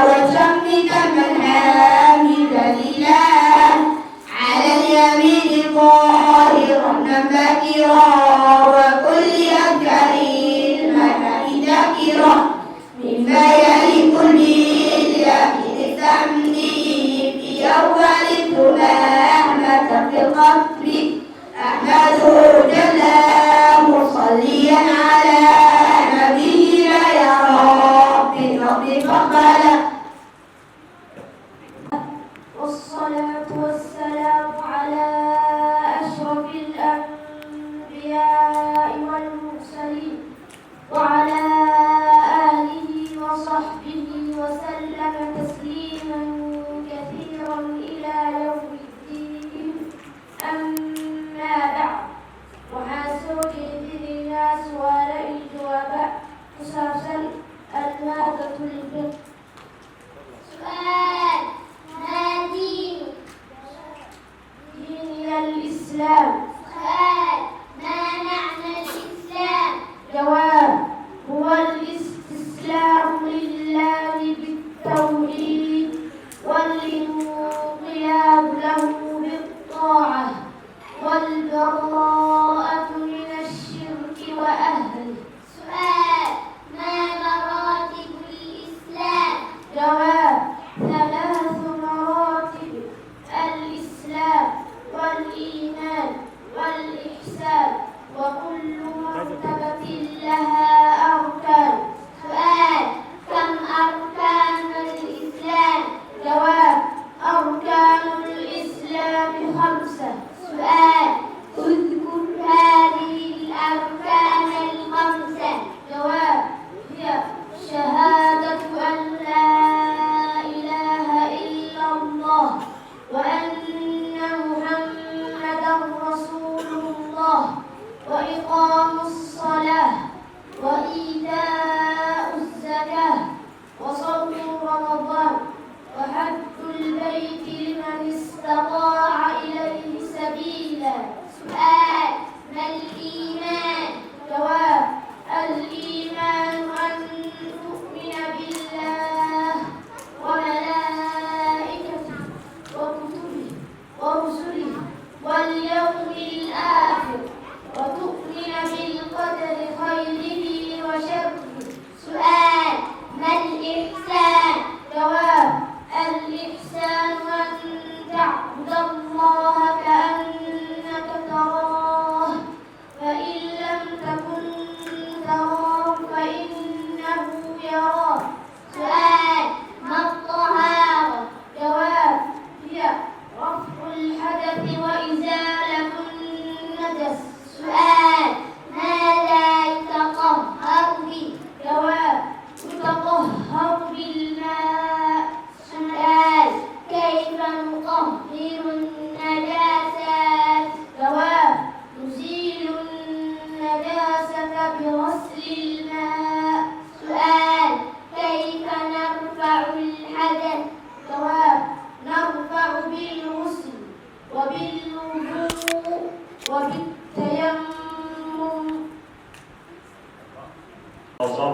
وشمك من حامد الإله على اليمين ظاهرا باكرا وكل أذكار المنام ذاكرا مما يليق باليمين سمني في أول الثمامة في القصر أحمده جل مصليا على نبينا يا رب فقال والصلاة والسلام على أشرف الأنبياء والمرسلين وعلى آله وصحبه وسلم تسليما كثيرا إلى يوم الدين أما بعد وحاسوك لدينا سؤال الجواب خصوصا المادة الفقه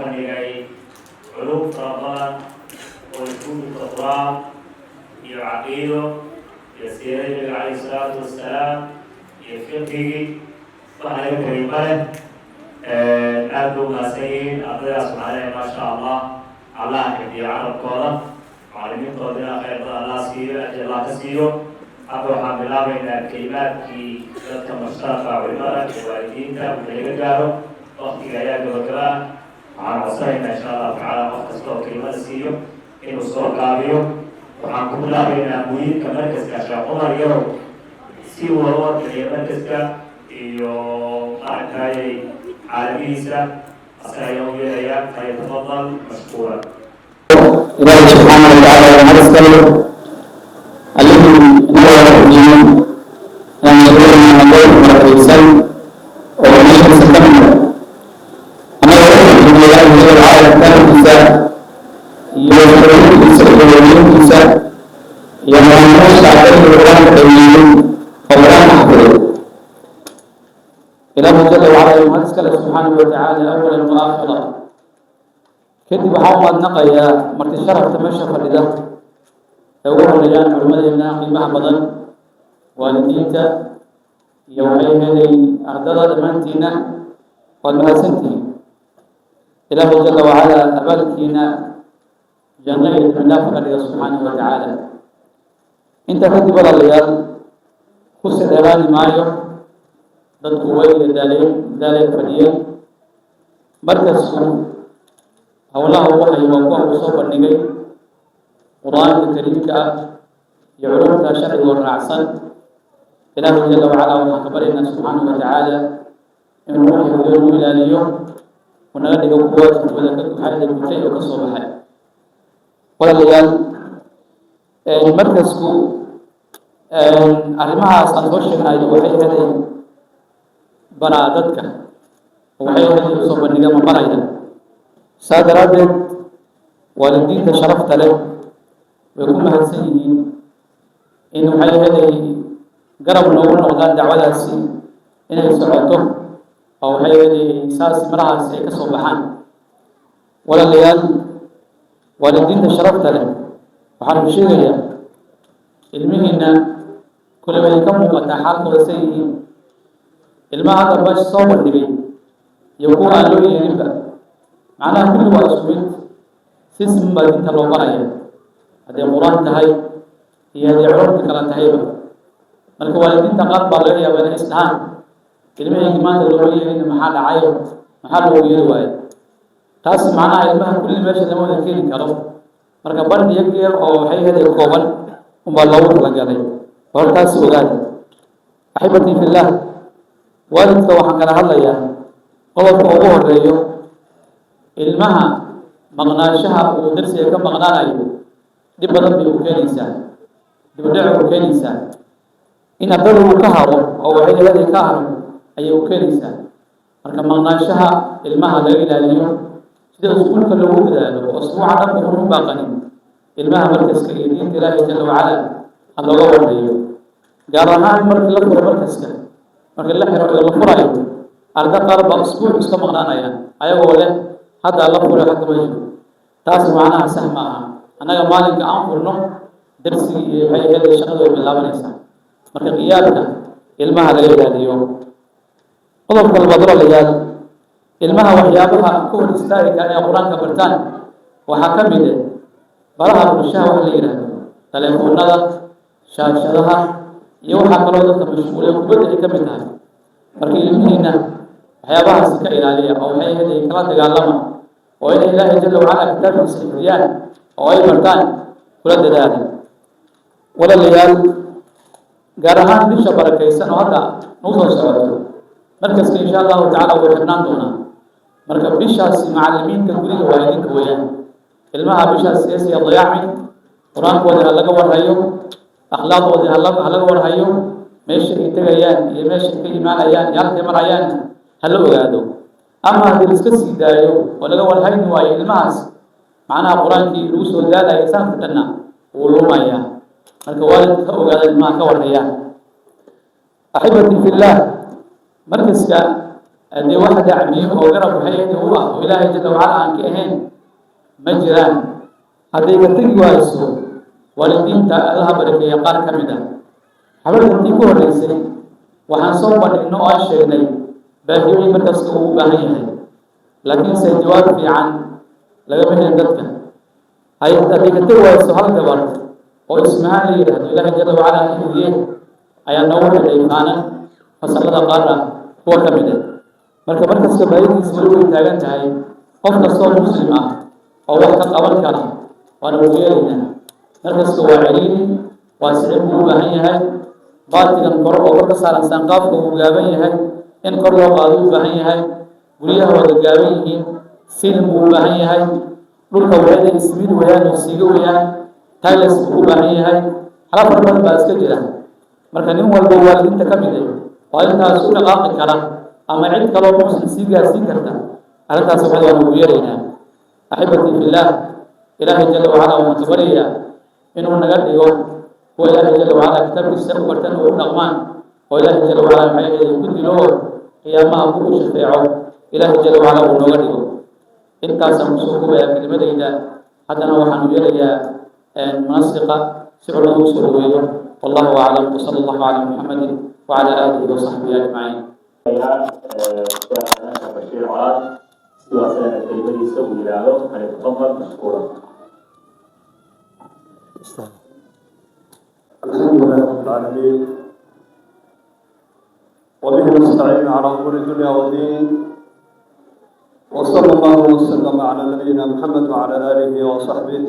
bandhigay culum fara badan oo isugu jirto quraan iyo caqiido iyo siirada nabiga calayhi salaatu wasalaam iyo fiqigii wax laga kariima leh aad bay umahadsan yihiin ardaydaas macaleh maasha allah allah xifdiyo carabkooda macalimiintoodina khayr badan allah siiyo ajir allah ka siiyo hadda waxaan bilaabaynaa kelimaadkii dadka mushtaraka culimada iyo waalidiinta wixii laga gaaro waktiga ayaa gabagaba waxaan codsanaynaa insha allahu tacaala qof kasta oo kelimada siiyo inuu soo gaabiyo waxaan ku bilaabaynaa muhiimka markaska sheekh cumar yarow si walba bixiya markaska iyo maaragtayay caalamihiisa asaga ayaa u yeelayaa falyatafadal mashkuura ilaahi subxaana watacaala waa mahad iskale allihii inoo wanaajiyey aan yareynaa loo barakaysan oo meeshiisa ka mida annaga waxaan ilaahi jalla wacala kitaabkiisa iyo xorriyadiisa iyo weyniintiisa iyo maamuusha ardayda qur-aanka dhameeyey oo qur-aanka xafiday ilaahi jalla wacala waa mahad iskale subxaanahu watacaala awalan wa aakhira kadib waxaa u mahadnaqayaa marti sharafta meesha fadhida ay ugu horeeyaan culimadeena qiimaha badan waalidiinta iyo waxay helay ardada dhammaantiina waad mahadsantihiin ilaahi jalla wacala abaalkiina janno iyo dambidhaaf ka dhiga subxaanahu watacaala intaa kadib walaalayaal kusi dheeraani maayo dadku way daaleen fadhiyeen markasku howlaha ugu hayo waa kuwa uu soo bandhigay qur-aanka kariimka ah iyo culumta sharciga oo raacsan ilaahi jalla wacala waxaan ka baryaynaa subxaanahu watacaala inuu xifdiyo u ilaaliyo uu naga dhigo kuwa jidkooda ka duxayda gutay oo ka soo baxay walaalayaal markasku arrimahaas aan soo sheegnayo waxay heday baraa dadka waxay heday usoo bandhiga ma baraya saa daraaddeed waalidiinta sharafta leh way ku mahadsan yihiin in waxay heday garab noogu noqdaan dacwadaasi inay socoto oo waxay heday saas marahaasi ay ka soo baxaan walaalayaal waalidiinta sharafta leh waxaanu sheegayaa ilmihiina kule way ka muuqataa xaalkooda say yihiin ilmaha hadda bash soo bandhigay iyo kuwa aan loo yeelinba macnaha kulli waa isku mid si siman baa diinta loo baraya hadday qur-aan tahay iyo hadday culumka kala tahayba marka waalidiinta qaar baa laga yaabaa inay isdhahaan ilmahaygi maanta looma yeelin maxaa dhacayo maxaa loogu yeeli waayo taas macnaha ilmaha kulli meesha lama wada keeni karo marka bandhiga geer oo waxay heday kooban unbaa loogu talagalay hortaasi ogaada axibatii fillah waalidka waxaan kala hadlayaa qodobka ugu horeeyo ilmaha maqnaanshaha uu darsiga ka maqnaanayo dhib badan bay u keenaysaa dibdhac u keenaysaa in ardada uu ka haro oo waxay heday ka haro ayay u keenaysaa marka maqnaanshaha ilmaha laga ilaaliyo sida iskuulka loogu dadaalo oo usbuuca dhanba unu baaqanin ilmaha markaska iyo diinta ilaahi jalla wacala ha looga warhayo gaar ahaan markii la furo markaska markii la xiro oo la furayo arda qaar baa usbuuc iska maqnaanayaan ayagoo leh hadda la furo hadda ma jiro taas macnaha sax ma aha annaga maalinka aan furno darsigii iyo waxay heday shaqada way bilaabanaysaa marka qiyaadka ilmaha laga ilaaliyo qodobka labaad walaalayaal ilmaha waxyaabaha ka hor istaagi kara inay qur-aanka bartaan waxaa ka mid ah baraha bulshaha wax la yidhaahdo teleefoonada shaashadaha iyo waxaa kaloo dadka mashquuliya kubadda ay ka mid tahay marka ilmihiina waxyaabahaasi ka ilaaliya oo waxay heday kala dagaalama oo inay ilaahay jalla wacala kitaabkiisa xifdiyaan oo ay bartaan kula dadaala walaalayaal gaar ahaan bisha barakaysan oo hadda nuu soo socoto markaska insha allahu tacala way xirnaan doonaa marka bishaasi macallimiinta guriga waa idinka weeyaan ilmaha bishaas siyaasiya dayaacin qur-aankooda ha laga warhayo akhlaaqooda ha laga warhayo meesha ay tegayaan iyo meesha ay ka imaanayaan iyo halkay marayaan ha la ogaado ama haddii laiska sii daayo oo laga warhayni waayo ilmahaas macnaha qur-aankii lagu soo daadaya saanka dhanna wuu lumayaa marka waalidka ka ogaada ilmaha ka warhayaan axibatii fillah markaska haddii wax dacmiyo oo garab waxay u ah oo ilaahay jalla wacala aan ka ahayn ma jiraan. hadday ka tegi wayso waalidiinta allaha barakeeya qaar ka mid ah xabadintii ku horreysay waxaan soo bandhignay oo aan sheegnay baahiyooyin markasta uu u baahan yahay, laakiinse jawaab fiican lagama helin dadka. hadday ka tegi wayso hal gabar oo ismahaan la yidhaahdo ilaahay jalla wacala inuu yee ayaa noogu xidhay qaanan fasalada qaar ah kuwa ka mid ah. marka markasta baahiyadiisa weli way taagan tahay. qof kastoo muslim ah oo wax ka qaban kara waana ugu yeelaynaa. markasta waa celiini, waa sicib buu u baahan yahay. baatigan kor oo kor ka saaran sanqaafka uu gaaban yahay in kor loo qaado u baahan yahay. guryaha wada gaaban yihiin, silin buu u baahan yahay. dhulka waxayna ismiid wayaan oo siiga wayaan, taylas buu u baahan yahay. xala farbadan baa iska jira. marka nin walba waalidiinta ka mid ah waa intaas u dhaqaaqi kara ama cid kaloo muslim sii gaarsiin karta arrintaas waxaa waan ugu yeeraynaa. axibbatii fillaah, ilaahay jalla wacala waxaan ka baryayaa inuu naga dhigo kuwa ilaahay jalla wacala kitaabkiisa u bartan oo u dhaqmaan oo ilaahay jalla wacala maxay ahayd ku dilo qiyaamaha ku shafeeco ilaahay jalla wacala uu nooga dhigo. intaasaan kusoo kobayaa kelimadayda. haddana waxaan u yeelayaa munasiqa si cod ugu soo dhaweeyo. wallahu aclam wasala allahu calaa muxammadin wacala aalihi wasaxbihi ajmaciin. بشير عاد سوى سنة كلمة يسوي له أن يتفضل مشكورا. الحمد لله رب العالمين وبه نستعين على أمور الدنيا والدين وصلى الله وسلم على نبينا محمد وعلى آله وصحبه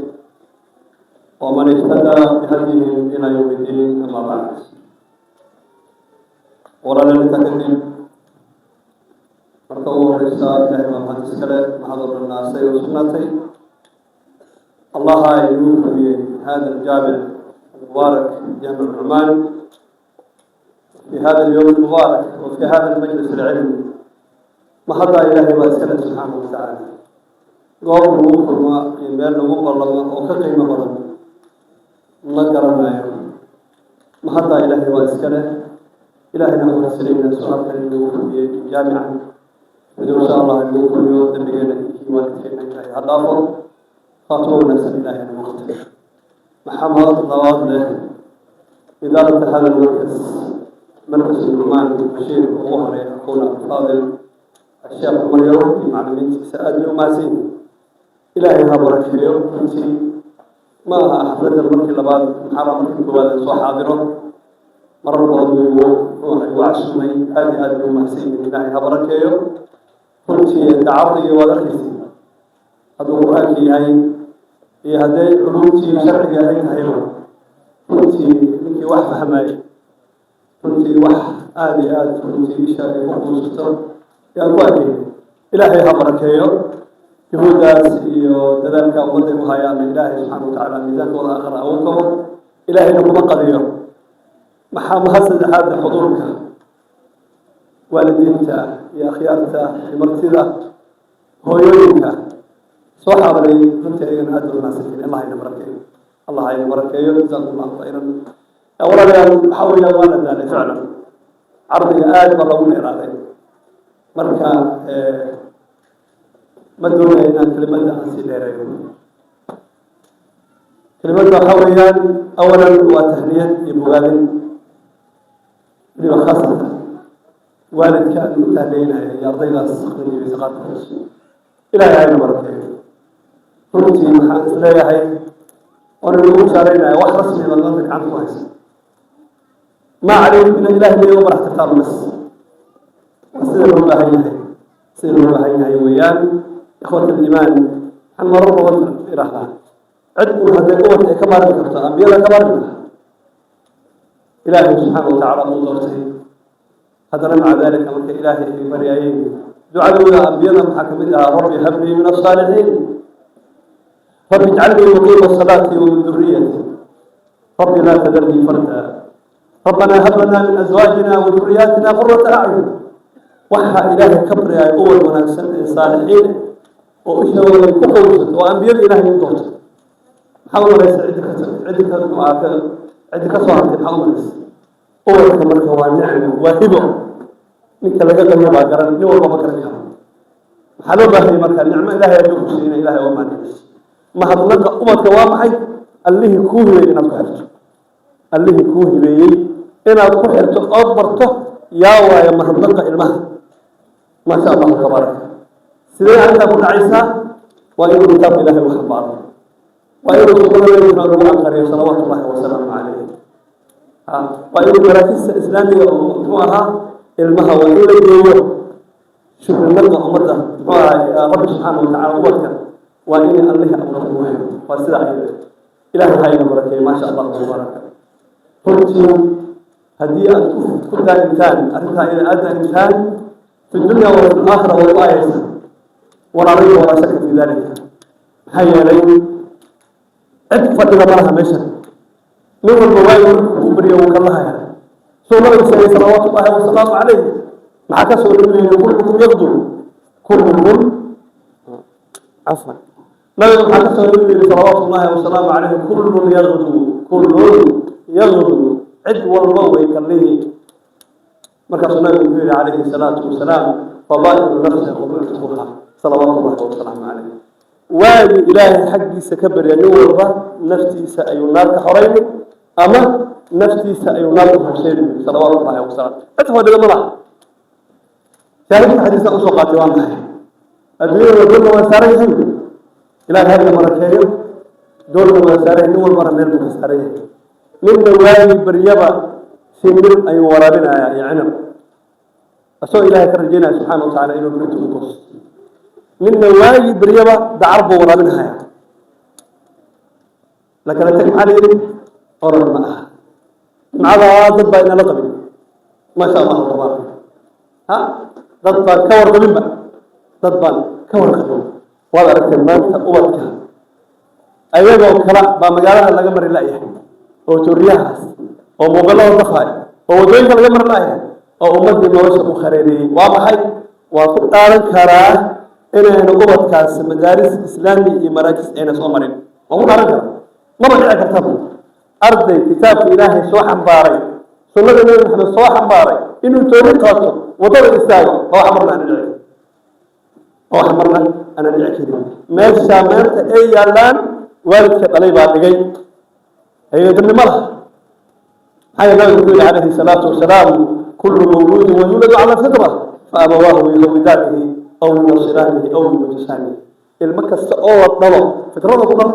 ومن اهتدى بهديهم إلى يوم الدين. أما بعد ولا نتكلم marka ugu horeysa ilaahay baa mahad iskale. maxaad oo dhan naasay oo sugnaatay allaha inuu hubiyey hada aljaamic المبارك جامع النعمان في هذا اليوم المبارك وفي هذا المجلس العلمي. ما حدا إلهي واسكنه سبحانه وتعالى قوم وقوم يميل وقوم وكقيمة بدن ما قرنا يوم. ما حدا إلهي واسكنه إلهي نحن سليمنا سؤال كان يقول جامعا بدون شاء الله يقول يوم دبينا والدين إلهي هدافه خاطرنا سن إلهي المختلف. محمد ضواد له إدارة هذا المركز مركز النعمان بشير وظهري أخونا الفاضل الشيخ عمر يروي معلمين سأدني وماسين إلهي هبرك اليوم كنت ما حفلة المركز لبعض محرم مركز بواد سوى حاضره مرة ضوء وعشمي هذه أدني وماسين إلهي هبرك اليوم كنت دعوتي والأخيسي هذا القرآن هاي هي هذه علومتي شرعية هي تهيئة كنت منك واحد فهماي كنت واحد آدي كنت إشاري وقوسطر يا أخواني إلهي هبرك يوم يهودا ذلك أمضي وهايا من إلهي سبحانه وتعالى ميزان والآخر أوكم إلهي نقوم قضيه محسد هذا حضورك والدينك يا خيارته مرتدى هو يومك صح علي كنت أيضا أدعو الناس الله يبارك الله يبارك جزاكم الله خيرا. أولا حاول وانا ذلك فعلا عرضي آد مرة من إرادة مركا ما دون أن كلمة أنسيلير كلمة حواليا أولا وتهنئة بمغادر خاصة والد كان متهنئين يرضي الله الصخري بسقاط إلى هاي المركة runtii waxaan isleeyahay oona lagu saaraynaya wax rasmi baad maanta gacanta ku haysa ma calayhim ina ilaahay bay uga barax tartaan bas sida loo baahan yahay weeyaan ikhwat aliimaan waxaan marar badan idhaahdaa cid uu hadday ubadka ay ka maarmi karto ambiyada ka maarmi laha ilaahay subxaana watacaala uu doortay. haddana maca dalika marka ilaahay ay baryaayeen ducadooda ambiyada maxaa kamid ahaa rabbi hablii min asaalixiin رب اجعلني مقيم الصلاة ومن ذريتي رب لا تذرني فردا ربنا هب لنا من أزواجنا وذرياتنا قرة أعين. وحى إلهي كبر يا أول ونكسن الصالحين وإشهوا الكفوس وأنبياء إلهي ينطوط. حاول ليس عندك صورة حاول ليس أول كبرك والنعم وهبه ninka laga qaniyo baa garan nin walba ma garan karo maxaa loo baahayay marka nicmo ilaahay aad ku siina ilaahay oo maanaysa mahadnaqa ubadka waa maxay allihii kuu hibeeyey inaad ku xirto allihii kuu hibeeyey inaad ku xirto ood barto yaa waayo mahadnaqa ilmaha maasha allahu tabaaraka sidee arrintaa ku dhacaysaa waa inuu kitaabka ilaahay u xambaaro waa inuu sunnada nabi maxamed ugu aqriyo salawaatu llahi wasalaamu calayh waa inuu maraakista islaamiga muxuu ahaa ilmaha waa in la geeyo shukrinada ummadda muxuu ahaa rabbi subxaana watacaala ubadka waa in allihii abuurka ugu xiro waa sidaa ay ilaahay ha ina barakeeyo maasha allahu tabaaraka runtii haddii aad ku daa'imtaan arrintaa ina aad daa'imtaan fi dunya wa fi laakhira waa u aayaysa walaa rayba walaa shaka fi dalika maxaa yeelay cid fadhiga ma laha meeshan nin walba waayo markuu u bariyo wuu ka lahaya soo nabiga salay salawaatu llahi wasalaamu calayh maxaa ka soo dhoweyey kullukum yaqdu kullukum cafwan nabiga maxaa ka soo dhoweyey salawaatu llahi wasalaamu calayh kullun yaqdu cid walba way kallihi markaasuu nabigu wuxuu yihi calayhi salaatu wasalaam fadaa'ilu nafsi qubuuha salawaatu llahi wasalaamu calayh waagi ilaahay xaggiisa ka barya nin walba naftiisa ayuu naar ka xorayni ama naftiisa ayuu naar ku horseedi salawaatu llahi wasalaam cid fadhiga ma laha shaahidka xadiiska usoo qaatay waa maxay adduunyada doolna waa saaran yahay ilaahay hadda marakeeyo doolna waa saaran yahay nin walbana meel buu ka saaran yahay ninna waagi baryaba shimbir ayuu waraabinayaa iyo cinab asagoo ilaahay ka rajaynaya subxaana wa tacaala inuu berito u goos ninna waagi baryaba dacar buu waraabinhayaa lakala teg maxaa layidhi oran ma aha jimcadaa dad baa inala qabin maasha allahu tabaaraka ha dad baan ka warqabinba dad baan ka warqabin waad aragteen maanta ubadka ayagoo kala baa magaalada laga mari la'yahay oo tooriyahaas oo muuqalada dafaay oo waddooyinka laga mari la'yahay oo ummaddii nolosha u khareereeyey waa maxay waa ku dhaaran karaa inayna ubadkaas madaaris islaami iyo maraakis ayna soo marin waa ku dhaaran karaa maba dhici kartaba arday kitaabka ilaahay soo xambaaray sunnada nabi maxamed soo xambaaray inuu toori qaato waddada istaago oo wax marna ana dhici oo wax marna ana dhici karin meeshaa maanta ay yaallaan waalidka dhalay baa dhigay ayaga dambi ma laha maxaa yeele nabigu wuxuu yihi calayhi salaatu wasalaam kullu mawluudin wayuladu cala fitra fa abawaahu yuhawidaanihi aw yunasiraanihi aw yumajisanihi ilmo kasta oo la dhalo fitrada ku dhalo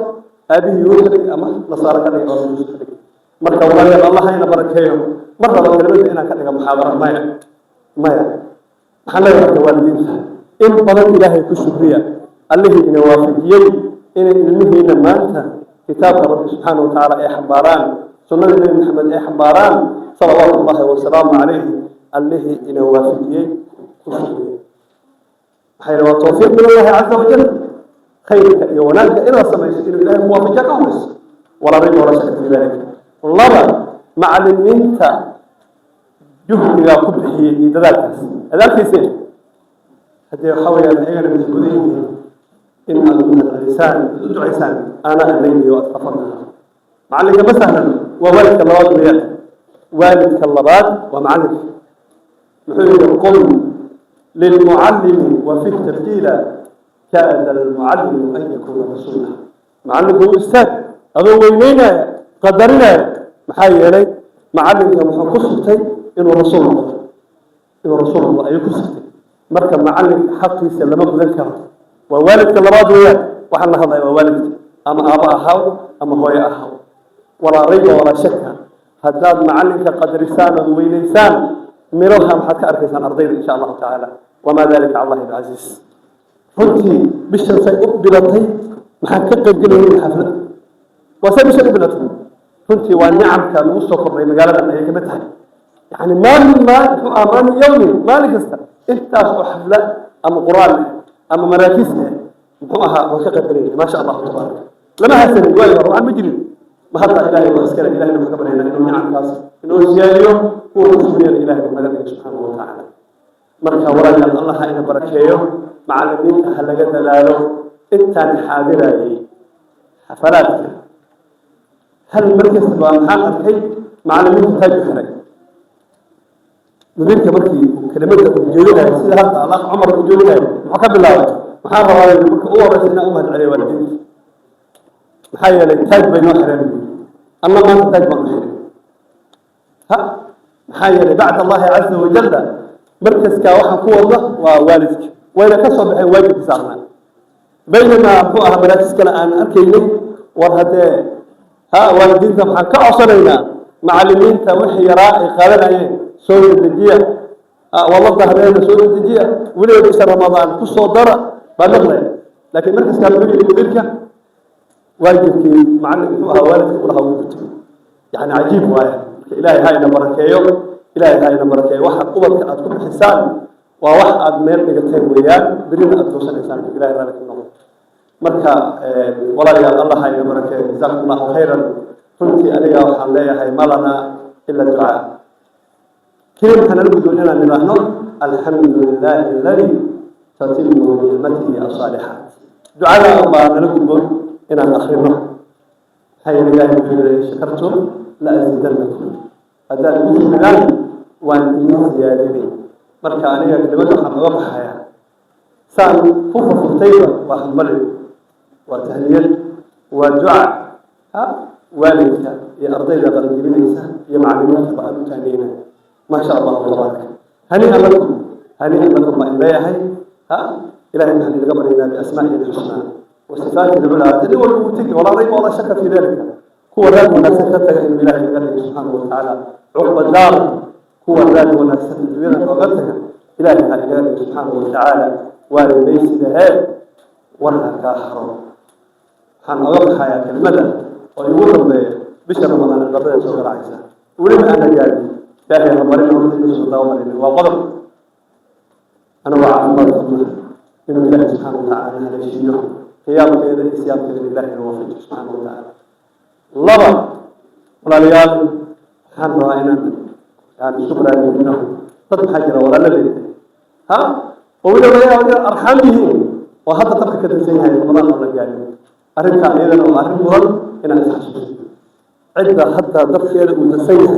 aabihii yuhuud ka dhig ama nasaaro ka dhig oo yuhuud ka dhig marka walaalayaal allah hayna barakeeyo mar raba kelimada inaan ka dhiga muxaadara maya maxaan leeyahay marka waalidiinta in badan ilaahay ku shukriya allihii ina waafajiyey inay ilmihiina maanta kitaabka rabbi subxaana wa tacaala ay xambaaraan sunnada nebi maxamed ay xambaaraan salawaatu llahi wasalaamu calayhi allihii ina waafajiyey ku shukriya maxaa yeele waa tawfiiq min allahi caza wajal khayrka iyo wanaagga inaad samayso inuu ilahay ku waafajiya ka horayso walaa rayba walaa shaka fi dalika laba macalimiinta juhdigaa ku bixiyey iyo dadaalkaas dadaalkiiseen haddii waxaa weyaan ayagana mas'uuliin yihiin in aad umahadcelisaan u ducaysaan ana alayniyo aad kafarnaha macalinka ma sahlan waa waalidka labaad weeyaan waalidka labaad waa macalinka muxuu yihi qul lilmucallimi wa fi tabdiila kaada almucallimu an yakuuna rasuula macalinku u istaag adoo weyneynaya qadarinaya maxaa yeelay macalinka muxuu ku sugtay inuu rasuul noqdo inuu rasuul noqdo ayuu ku sugtay marka macalinka xaqiisa lama gudan karo waa waalidka labaad weeyaan waxaan la hadlaya waa waalidka ama aaba ahaw ama hooye ahaw walaa rayba walaa shaka haddaad macalinka qadarisaan ood weyneysaan miraha maxaad ka arkaysaan ardayda insha allahu tacaala wamaa dalika cala allahi bicasiis runtii bishan say u bilatay maxaan ka qaybgelayay xaflad waa say bishan u bilatay runtii waa nicamka lagu soo kordhay magaaladan ayay kamid tahay yani maalin yawmin maalin kasta intaas oo xaflad ama quraan ama maraakiis muxuu ahaa waan ka qaybgelayay maasha allahu tabaaraka lama hasanin waayo hore waxaan ma jirin ma hadda ilaahay waa iskale ilahayna waxaan ka baryaynaa inuu nicamkaas inoo siyaadiyo kuwa ku sugayana ilahay naga dhigo subxaanahu wa tacaala marka walaalayaal allah ha ina barakeeyo macalimiinta ha laga dadaalo intaan xaadirayay xafalaadka hal mar kasta baa maxaan arkay macalimiinta taaju xiray mudiirka markii uu kelimada uu jeedinayo sida hadda allah cumar uu jeedinayo muxuu ka bilaabay maxaa rabaa marka uu horeysa inaan u mahadceliyo waalidiinta maxaa yeelay taaj bay noo xireen anna maanta taaj baan u xiray ha maxaa yeelay bacd allahi caza wajalla markaskaa waxaan ku wadna waa waalidka wayna ka soo baxeen waajibkii saarnaa baynamaa muxuu ahaa maraakis kale aan arkaynay war haddee ha waalidiinta waxaan ka codsanaynaa macallimiinta wixii yaraa ay qaadanayeen soo dedejiya walla dahreena soo dedejiya weliba bisha ramadaan ku soo dara baa maqlaya laakiin markaskaa lagu yidhi mudirka waajibkii macallin muxuu ahaa waalidka u lahaa wuu guto yani cajiib waaye marka ilaahay ha ina barakeeyo ilaahay ha ina barakeeyo waxaad ubadka aad ku bixisaan waa wax aad meel dhigateen weeyaan berina aad goosanaysaan ilahay raalli ka noqdo marka walaalayaal allah ha ina barakeeyo jazaakum allahu khayran runtii aniga waxaan leeyahay malana ila ducaa keliya waxaan nala gudboon inaan nidhaahno alxamdu lilahi aladi tatimu nicmatihi asaalixaat ducada baa nala gudboon inaan akrino maxaa yeele ilahi wuxuu yihi shakartum la aziidannakum haddaad igu shukridaan waan idin ziyaadinay marka aniga kelimada waxaan oga baxayaa saan ku furfurtayba waa hambali waa tahniyad waa duca والدك يا أرضي قد جلسة يا معلمات بعد تهنينا ما شاء الله تبارك هنيئا لكم هنيئا لكم ما إلا هي ها إلهي نحن قبلنا بأسمائه الحسنى وصفاته العلى تدي والوتك ولا ريب ولا شك في ذلك هو الذي ونفسك إن بالله قدره سبحانه وتعالى عقب الدار هو الذي ونفسك بينك وقدرك إلهي قدره سبحانه وتعالى والد ليس له ولا كاحر حن أوضح يا كلمة ويقول بشر رمضان القضية سوى العيسى ولما أنا جاي كان يخبرني ورسول الله ومرني وقضى أنا وعد الله سبحانه من الله سبحانه وتعالى هذا الشيء قيام كذا إسيام كذا لله الوفي سبحانه وتعالى الله ولا ليال حن رأينا يعني شكرا منه طب حجر ولا لبيت ها ولا يا أرحمه وهذا تبقى كذا سيها رمضان ولا جاي أرنك أيضا وأرنك مرض إن أسحب عدة حتى ضفير وتسيح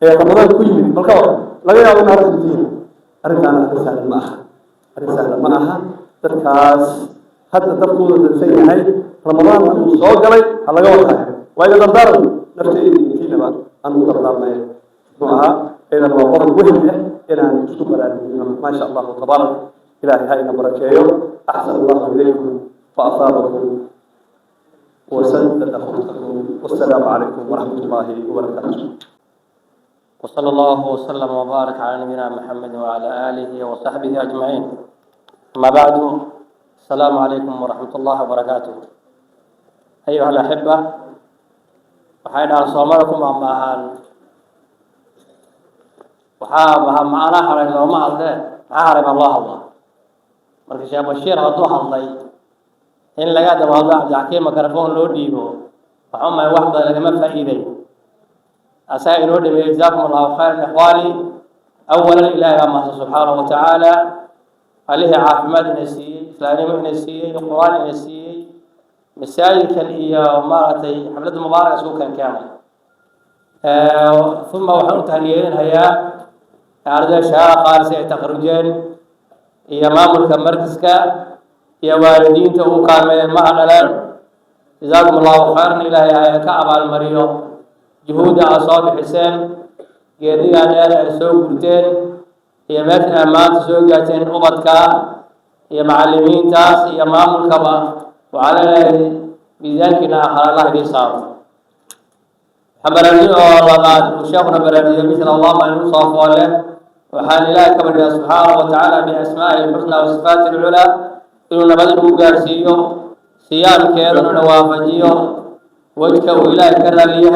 هي رمضان كله بالقول لا يعود نهار الدين أرجع أنا رسالة معها رسالة معها تركاز حتى تقول وتسيح هاي رمضان صوت قلي على جوها وإذا دردار نفسي كذا ما أنا دردار معها إذا ما قرر وجهه إلى أن تشكر ما شاء الله تبارك إلهي هاي نبركيه أحسن الله إليكم فأصابكم وسدد خطكم والسلام عليكم ورحمة الله وبركاته وصلى الله وسلم وبارك على نبينا محمد وعلى آله وصحبه أجمعين أما بعد السلام عليكم ورحمة الله وبركاته أيها الأحبة وحين أصومركم أماهان وحابها معنا حرق لو ما الله عارف الله مركز يا بشير هدوها الله إن لقى دبابة عبد الحكيم ميكروفون لو ديبو وحما واحدة لما فائدة أسائل ودي جزاكم الله خيرا إخواني أولا الإله الله سبحانه وتعالى عليه عافمات نسي إسلامي نسي القرآن نسي مساجد كان هي مارتي حفلة مباركة سوكا كامل ثم وحنو تهنيين هيا أرض شاء قارسي تخرجين هي مامل كمركزك يا والدين توقع مع الألم جزاكم الله خيرا إلهي كعب المريض جهود أصحاب حسين قيدي أنا سوق بتين هي مثل أمات سوق جاتين أبدك هي معلمين تاس هي مام الكبا وعلى بذلكنا آخر الله بيصاب حبرني الله وشافنا برني مثل الله ما يوصف وله وحال الله كبر سبحانه وتعالى بأسمائه الحسنى وصفاته العلى إنه نبذل مقارسيه صيام كيرن نوافجيه وجهه إلى كرر ليه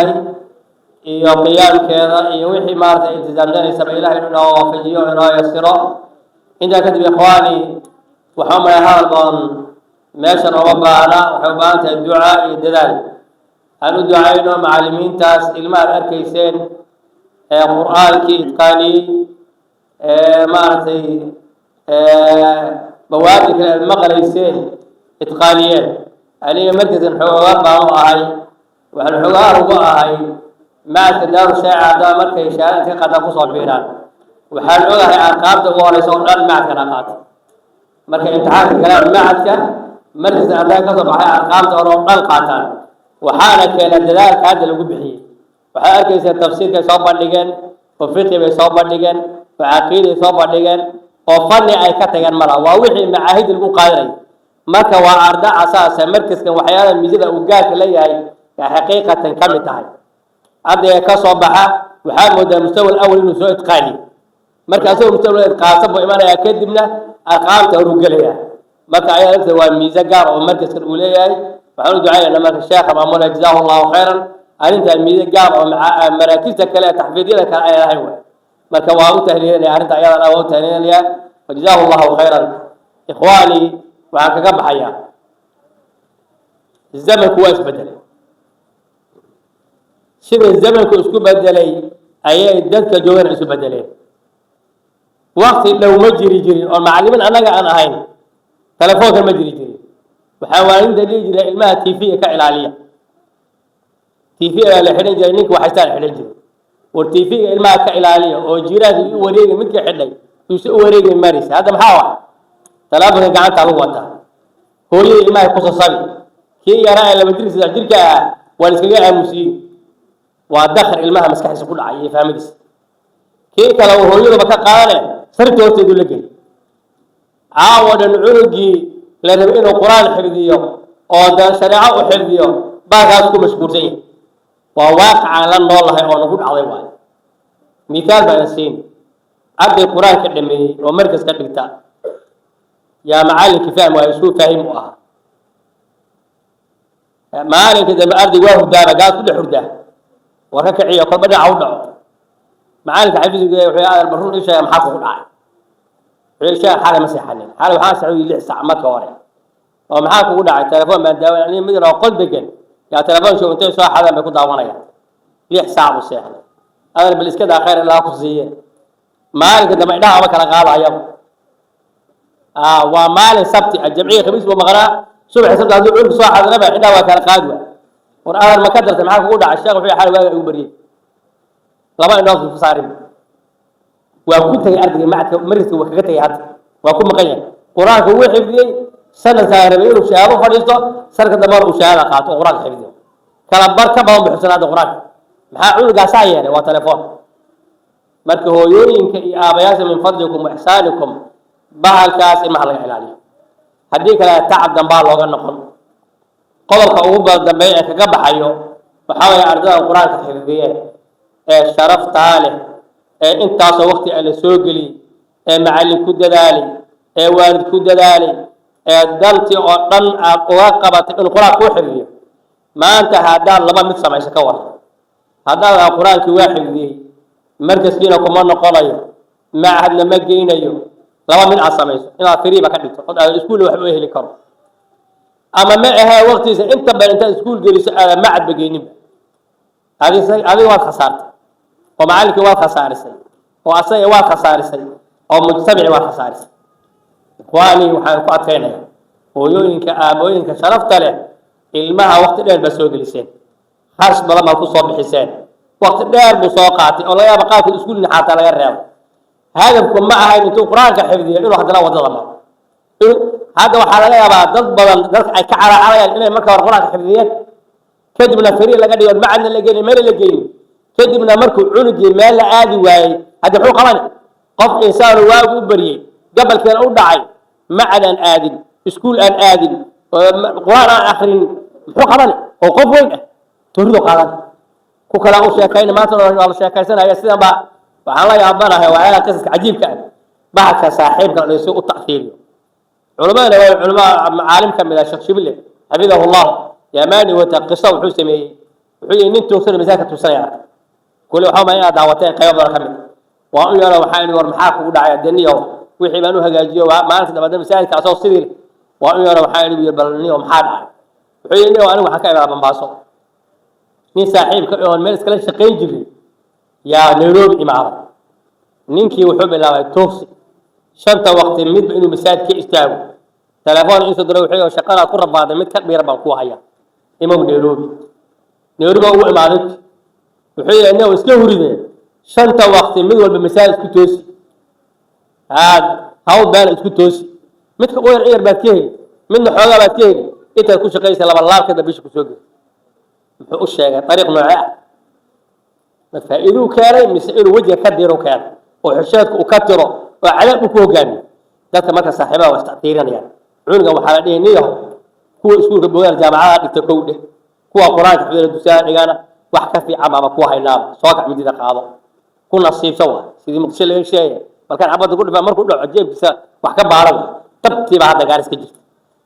إيو قيام كذا إيو وحي مارت التزام جاني سبع إله إنه نوافجيه وإنه يسره إن كتب إخواني وحمى هذا ماشى ربنا وحبانت الدعاء الدلال أنو دعائنا معلمين تاس إلما الأركيسين قرآن كي قالي مارتي بوادك المقليسين إتقاليين أنا مركز الحوار بانو أهي والحوار هو أهي ما تدار شاعة دا مركز شاعة قد أقصى بينان waxaan ogahay arqaabta ugu horeysa oo dhan macadkana qaata marka imtixaanka galaan macadka markasta arday ka soo baxay arqaabta hore oo dhan qaataan waxaana keena dadaalka hadda lagu bixiyey waxay arkaysaa tafsiirkay soo bandhigeen oo fiqi bay soo bandhigeen oo caqiiday soo bandhigeen oo fanni ay ka tageen malaha waa wixii macaahid lagu qaadanayo marka waa arda asaasa markaskan waxyaalaha miisada uu gaarka leeyahay yaa xaqiiqatan ka mid tahay ardayga ka soo baxa waxaa moodaa mustawa alawal inuu soo itqaaniyo marka asagoo mustawa itqaansan buu imanayaa kadibna arqaamta horuu gelaya marka ayaa lagta waa miise gaar oo markaskan uu leeyahay waxaan u ducaynaa marka sheekha maamula jazaahu allahu khayran arrintaa miise gaar oo maraakibta kale taxfiidyada kale ay lahayn waay marka waa u tahliilinaya arrinta ayadana waa u tahliilinayaa wajazaahu allahu khayran ikhwaani waxaan kaga baxayaa zamanku waa isbedelay sida zamanku isku bedelay ayay dadka joogana isu bedeleen waqti dhow ma jiri jirin oo macallimiin annaga aan ahayn telefoonka ma jiri jirin waxaa waalinta dhihi jiray ilmaha tv ka ilaaliya tv ayaa la xidhan jiray ninka waxaystaa la xidhan jiray war tv-ga ilmaha ka ilaaliya oo jiiraanka u wareegay midka xidhay isu u wareegay maraysa hadda maxaa wax talaafanka gacanta lagu wataa hooyada ilmaha ku sasabi kii yaraa ee 2 jir 3 jirka ah waa iskaga aamusiyey waa dakhar ilmaha maskaxdiisa ku dhacay iyo fahmadiisa kii kale oo hooyadaba ka qaadane sarta horteedu la geli caawa dhan cunugii la rabay inuu qur-aan xifdiyo oo dan shareeco u xifdiyo baakaas ku mashquulsan yahay waa waaqicaan la noolahay oo nagu dhacday waay mithaal baan siin arday qur-aanka dhameeyey oo markas ka dhigta yaa macallinkii fahm waayo isuu faahim u ahaa maalinka dambe arday waa hurdaaba gaas ku dhex hurdaa war ka kiciyo kolba dhinaca u dhaco macallinka xafiisiga wuxuu aadal barrun ii sheegay maxaa kugu dhacay wuxuu sheegay xalay ma seexanin xalay waxaan socday 6 saac marka hore oo maxaa kugu dhacay telefoon baan daawanay mid oo qol degan yaa telefoon show intay soo xadaan bay ku daawanayaan 6 saac u seexday adal bal iska daa khayr ilaa ku siiyeen maalinka dambe indhaha ma kala qaadayaba waa maalin sabti jamciya khamiis buu maqnaa subax sabti hadduu cunug soo xadiraba indhaha waa kala qaadi waa war adal ma ka dartay maxaa kugu dhacay sheekh wuxuu xalay waaga ugu bariyey laba indhood ku saarin waa ku tagay ardayga macadka mariska waa kaga tagay hadda waa ku maqan yahay qur-aanka wuu xifdiyey sanadkaa rabay inuu shahaado fadhiisto sanadka dambana uu shahaada qaato oo qur-aanka xifdiyo kala bar ka badan buxsan hadda qur-aanka maxaa cunugaasaa yeelay waa telefoon marka hooyooyinka iyo aabayaasha min fadlikum wa ixsaanikum bahalkaas ilmaha laga ilaaliyo haddii kale tacab dambaa looga noqon qodobka ugu badan dambeeya ee kaga baxayo waxaa weeye ardayda qur-aanka xifdiyeen ee sharaftaa leh ee intaasoo waqti la soo geliyey ee macallin ku dadaalay ee waalid ku dadaalay ee dantii oo dhan aad uga qabatay in qur-aan kuu xifdiyo maanta haddaad laba mid samayso ka waran haddaad qur-aankii waa xifdiyey markaskiina kuma noqonayo macahadna ma geynayo laba mid aad samayso inaad firiiba ka dhigto od aad iskuulla waxba u heli karo ama ma ahee waqtiisa inta badan intaad iskuul geliso aadan macadba geyninba adiga waad khasaartay oo macallinkii waad khasaarisay oo asaga waad khasaarisay oo mujtamaci waad khasaarisay ikhwaani waxaan ku adkaynaya hooyooyinka aabooyinka sharafta leh ilmaha waqti dheer baa soo geliseen kharash badan baad ku soo bixiseen waqti dheer buu soo qaatay oo laga yaaba qaarkood iskuulna xataa laga reebo hadafku ma ahayn intuu qur-aanka xifdiyo inuu haddana waddada maro hadda waxaa laga yaabaa dad badan dadka ay ka caraacarayaan inay marka hore qur-aanka xifdiyeen kadibna fariir laga dhigo macadna la geyni meel la geyni kadibna markuu cunugii meel la aadi waayey hadda muxuu qabani qof insaanu waagu u baryey gabalkeena u dhacay macad aan aadin iskuul aan aadin qur-aan aan akrin muxuu qabani oo qof weyn ah tooridu qaadan ku kala u sheekayna maanta waa la sheekaysanaya sidan baa waxaan la yaabanahay waxyaalaha qisaska cajiibka ah baxadka saaxiibka la isu u ta'fiiriyo culimadana waa culimo caalim ka mid ah sheekh shibile xafidahu allah yamani wata qisa wuxuu sameeyey wuxuu yidhi nin tuugsan masaaka tuugsanaya arka kule waxaa ma inaad daawateen qaybo badan ka mid waa u yeero waxaa idhi war maxaa kugu dhacaya deniyo wixii baan u hagaajiyo maalinta dabadda masaajidka asoo sidii waa u yeero waxaa idhi bal niyo maxaa dhacay wuxuu yidhi niyo anigu waxaan ka imaada bambaaso nin saaxiibka oon meel iskala shaqayn jiray yaa nairobi imaaday ninkii wuxuu bilaabay tuugsi shanta waqti midba inuu masaajid ka istaago telefoon insoo diro wuxuu shaqada ku rabaaday mid ka dhiir baan ku haya imam nairobi ugu imaaday wuxuu yidhi inuu iska huridee shanta waqti mid walba masaajid ku toosi hawl baan isku toosi midka qoyar ciyaar baad ka heli midna xoogaa baad ka heli intaad ku shaqaysa laba laabkeeda bisha ku soo geli muxuu u sheegay dariiq noocee ah ma faa'iiduu keenay mise inuu wejiga ka diro keenay oo xishoodka uu ka tiro oo cadaab uu ku hogaamiyo dadka marka saaxiibaha waa istactiirinayaan cunugan waxaa la dhihi niyaho kuwa iskuulka bogaal jaamacadaha dhigta kow dheh kuwa qur-aanka xifdina dugsiyaha dhigana wax ka fiican ama kuwa haynaaba soo kac midida qaado ku nasiibsa waa sidii muqdisho laga sheegay balkaan xabadda ku dhifaa markuu dhaco jeebkiisa wax ka baara wey tabtiiba hadda gaaris ka jirta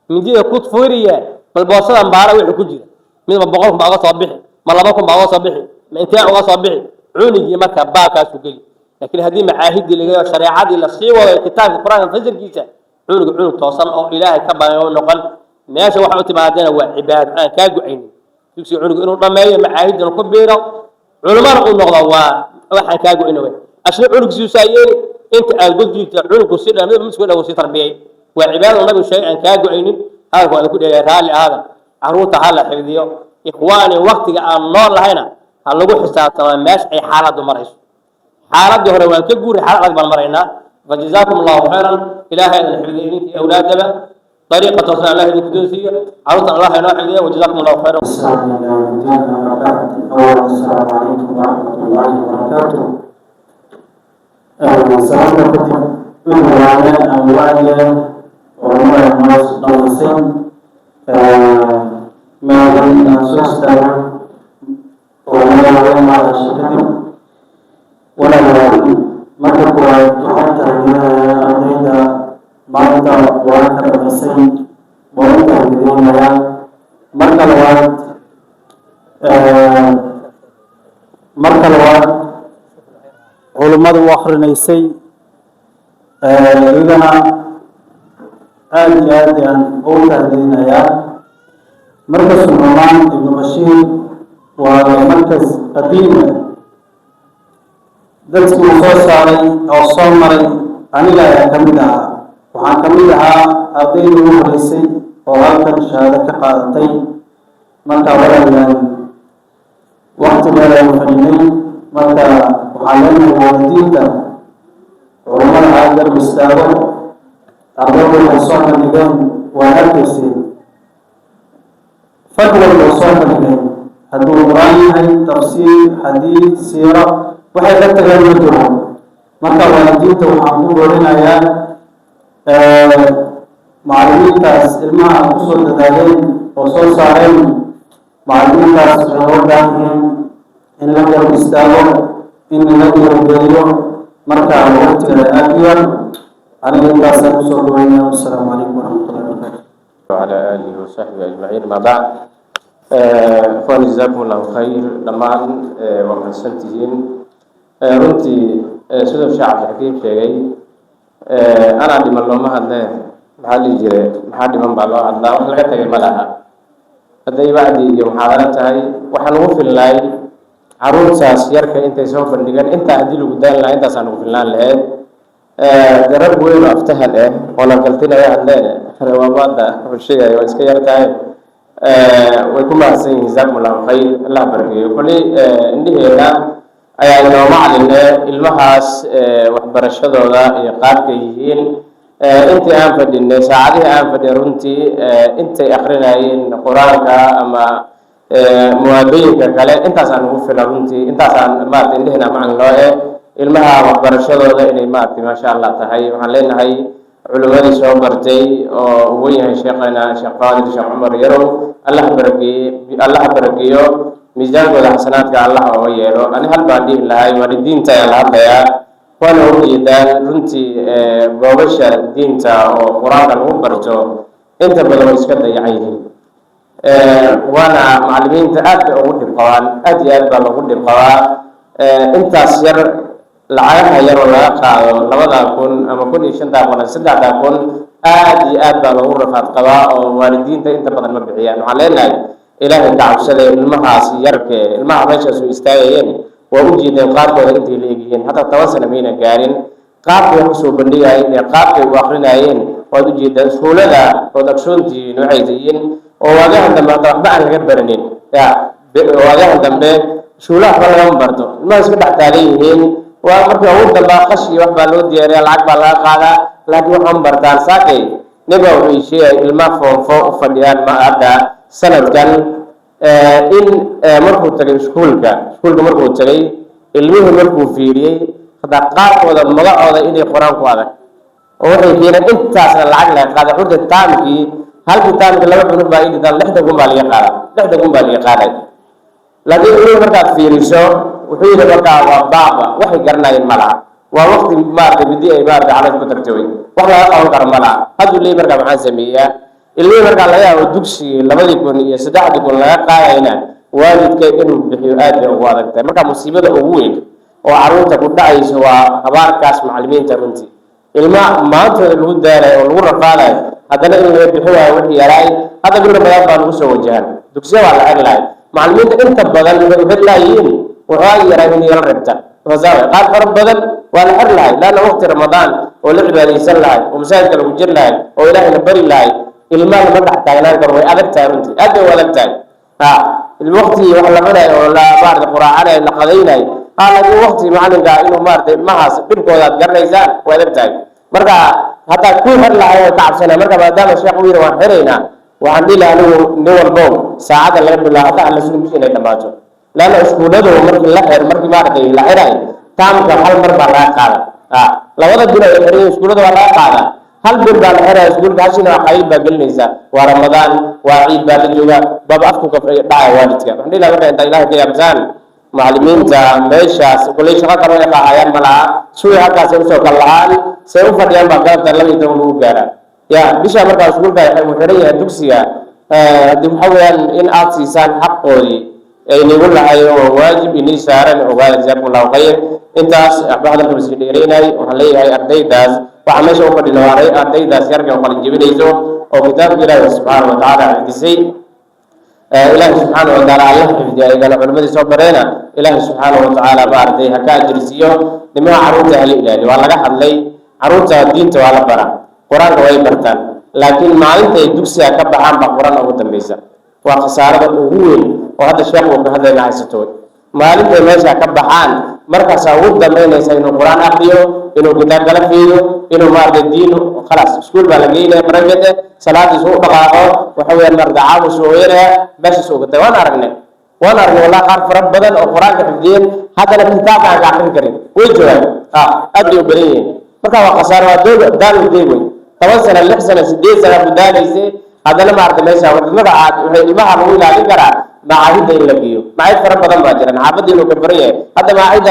midida ku fuuriya bal boosadan baara wixii ku jira midba 100 kun baa uga soo bixi ma 2 kun baa uga soo bixi ma intee uga soo bixi cunigii marka baakaasu geli laakiin haddii macaahidii laga shareecadii la sii wado kitaabka qur-aanka fasirkiisa cunug toosan oo ilaahay ka baaqay noqon meesha waxa u timaadana waa cibaado aan kaa go'aynin dugsiga cunug inuu dhameeyo macaahidana ku biiro culimada uu noqdo waa waxaan kaa go'aynin way asna cunugsiisu saayeen انت الجزء تعلق وسيله ما مسكوا له وسيله تربيه وعباده النبي شيء ان كاجو عينين هذا هو كل رالي هذا عروته هلا حفظيه اخواني وقت ان نور لهنا هل لو حساب تمام ماشي اي حاله مريس حاله هره وان كغوري حاله بان مرينا فجزاكم الله خيرا الى هذا الحفظين اولادنا طريقه توصل الله القدسيه عروته الله ينور حفظيه وجزاكم الله خيرا. السلام عليكم ورحمه الله وبركاته. سلام كتب بالوالد أولاد وما الناس نوصين ما بين سوستر وما بين شكتب ولا ما تقوى تحتى أدينا بعد وقت الرسول وقت الدنيا مركل علماء وأخرنيسي إذا آدي أن أوتى لنا مركز النعمان ابن بشير ومركز قديم درس مخصوص علي أو صامري أنا لا يعتمدها وعن كمدها أدين وحريسي وهذا شهادة قادتي مركز ولا وقت ولا يفنين marka waxaa leenahay waalidiinta culamada aagar istaago ardayda waxay soo bandhigeen waa arkayseen fadhi walba oo soo bandhigeen hadduu qur-aan yahay tafsiir xadiid siira waxay ka tageen ma jiro marka waalidiinta waxaan ku boorinayaa macallimiintaas ilmaha kusoo dadaaleen oo soo saareen macallimiintaas waxay loo baahan yihiin in la garab istaago in la garabgeliyo marka waqtiga aadiyar aniga intaasaan kusoo dhaweynaya wasalaamu calaykum waraxmatullahi wabarakaatu وعلى آله وصحبه أجمعين ما بعد أخوان جزاكم الله خير لما ومحسنتين runtii sidoo sheekh cabdixakiim sheegay anaa dhiman looma hadle maxaa dhihi jire maxaa dhiman baa loo hadlaa wax laga tagay ma laha hadday wacdi iyo muxaadaro tahay waxaan ugu fillaay caruurtaas yarka intay soo bandhigeen intaa haddii lagu daan lahaa intaasaan ugu filnaan lahayd de rag weyn oo aftahan ah oo la galtinaya hadleen rewaabada wuxuu sheegaya waa iska yar tahay way ku mahadsan yihiin jazaakum allahu khayr allah barakeeyo koley indhaheena ayaa inoo macline ilmahaas waxbarashadooda iyo qaabka yihiin intii aan fadhinay saacadihii aan fadhin runtii intay akrinayeen qur-aanka ama muwaadooyinka kale intaasaan ugu filan runtii intaasaan maarata indhehena macalin loo ilmaha waxbarashadooda inay maarata maasha allah tahay waxaan leenahay culimadii soo bartay oo ugu yahay sheekhana sheekh qaadir sheekh cumar yarow allah barakeeyo miisaankooda xasanaadka allah ooga yeelo ani hal baan dhihi lahay waalidiinta ayaa la hadlayaa waana ujeedaan runtii goobasha diinta oo qur-aanka lagu barto inta badan way iska dayacan yihiin waana macallimiinta aad bay ugu dhib qabaan aad iyo aad baa loogu dhib qabaa intaas yar lacagaha yar oo laga qaado 2,000 ama 5,000 ama 3,000 aad iyo aad baa loogu rafaad qabaa oo waalidiinta inta badan ma bixiyaan waxaan leenahay ilaahay ka cabsada ilmahaas yarke ilmaha meeshaas u istaagayeen waa u jeedeen qaarkooda intay la egyihiin hataa 10 sano mayna gaarin qaabkay wax soo bandhigayeen ee qaabkay u akrinayeen waad u jeedaan iskuulada ood agshoontiin waxay yihiin oo waagahan dambe hadda waxba aan laga baranin waagahan dambe shuulaha waxba lagama barto ilmaha iska dhex taagan yihiin ومركي أود الله خشي وحبا لودي يا العقبة لا قاعدة لكن وحن برتان ساكي نبغى شيء المفهوم فوق فديان ما أبدا سنة كان إن مركو تري سكولك مركو تري المهم مركو فيري هذا قارق وذا مضاء وذا إني قرآن قاعدة وحي كينا أنت أصلا العقل قاعدة حد التامكي هل التامك لما بنو بايد ذا لحد قنبالي قاعدة لكن المهم مركو فيري شو وحيد مركا وبابا وحي قرنا الملع ووقت مارك بدي مارك على كترتوي وحلا قاون كرملا هذا اللي مركا معان سميه اللي مركا لا يا دغشي لبدي كون iyo saddexdi kun laga qaadayna waalidka inuu bixiyo aad ay ugu adag tahay marka musiibada ugu weyn oo caruurta ku dhacayso waa habaarkaas macallimiinta runtii ilma maanta lagu daalay oo lagu rafaaday hadana in la bixiyo wixii yaray hada bil badan baa lagu soo wajahan dugsiga waa la aglaay macallimiinta inta badan waxay laayiin وهاي يرى من يلربته وزاوية قال فرب بدل ولا حر لاي لأن وقت رمضان ولعب على يسال لاي ومساجد الوجر لاي وإله نبري لاي المال ما تحت عينان كروي أبتها رنتي أبي ولا بتاعي الوقت ولا منا ولا بعد القرآن إلا قضينا هذا الوقت معنا قائل ومارد ما حاس بالقوات قرنا يزال ولا بتاعي مركا حتى كل هر لاي تعب سنة مركا بعد ذلك الشيخ وير وحرينا وعندي له نور بوم ساعات الله بالله حتى على سنة مش إنه دماغه لأن اسكولده مركي لحر مركي ماركي لحراي تامك هل مربع لا قاعدة لو هذا الدنيا يحري اسكولده ولا قاعدة هل بربع لحراي اسكول كاشينا حيل بقول نيسا ورمضان وعيد بالجوا باب أفكو كفر داعي والدك عندي لا بد أن تلاقي كي أبزان معلمين تا ميشا كل شيء كانوا يقع أيام ملا شوي هكذا سيوسف كلام سيوف اليوم بقى تلام يتولو جارا يا بيش أمريكا اسكول كا محرية دوكسيا دي محاول إن أعطيسان حقوري أي نقول له أيوة واجب إني سارن وقال جزاكم الله خير أنت بعض المسؤولين وحلي هاي أردي داز وعمش أوفر النواري أردي داز يرجع وقال جبين يزو أو كتاب الله سبحانه وتعالى عند سي إله سبحانه وتعالى الله في إذا العلماء صبرنا إله سبحانه وتعالى باردي هكا جرسيو لما عروته الإله والله قحد لي عروته الدين توالى برا قرآن وهي برتان لكن ما أنت يدوسي كبا عام بقرآن أو تنبيسا وخسارة أقول وهذا الشيخ وهذا العيسى مالك ماشي كبحان مركز أود دمين إنه القرآن أقريه إنه كتاب قلب فيه إنه مارد الدين خلاص سكول بلغينا برجته صلاة سوق بقاعه وحوي المرد عام سويرة بس سوق وانا أرجع والله خارف رب بدل القرآن كفدين هذا الكتاب عن عقل كريم ويجوا أدري وبريه مركز وخسارة دار الدين توصل اللحسن سديد سنة بدال يسي هذا لما أرد ماشي وما عاد ما هو لا يقرأ معاهد يلاقيه معاهد فرق بدن باجرا عبد إنه كبريه هذا معاهد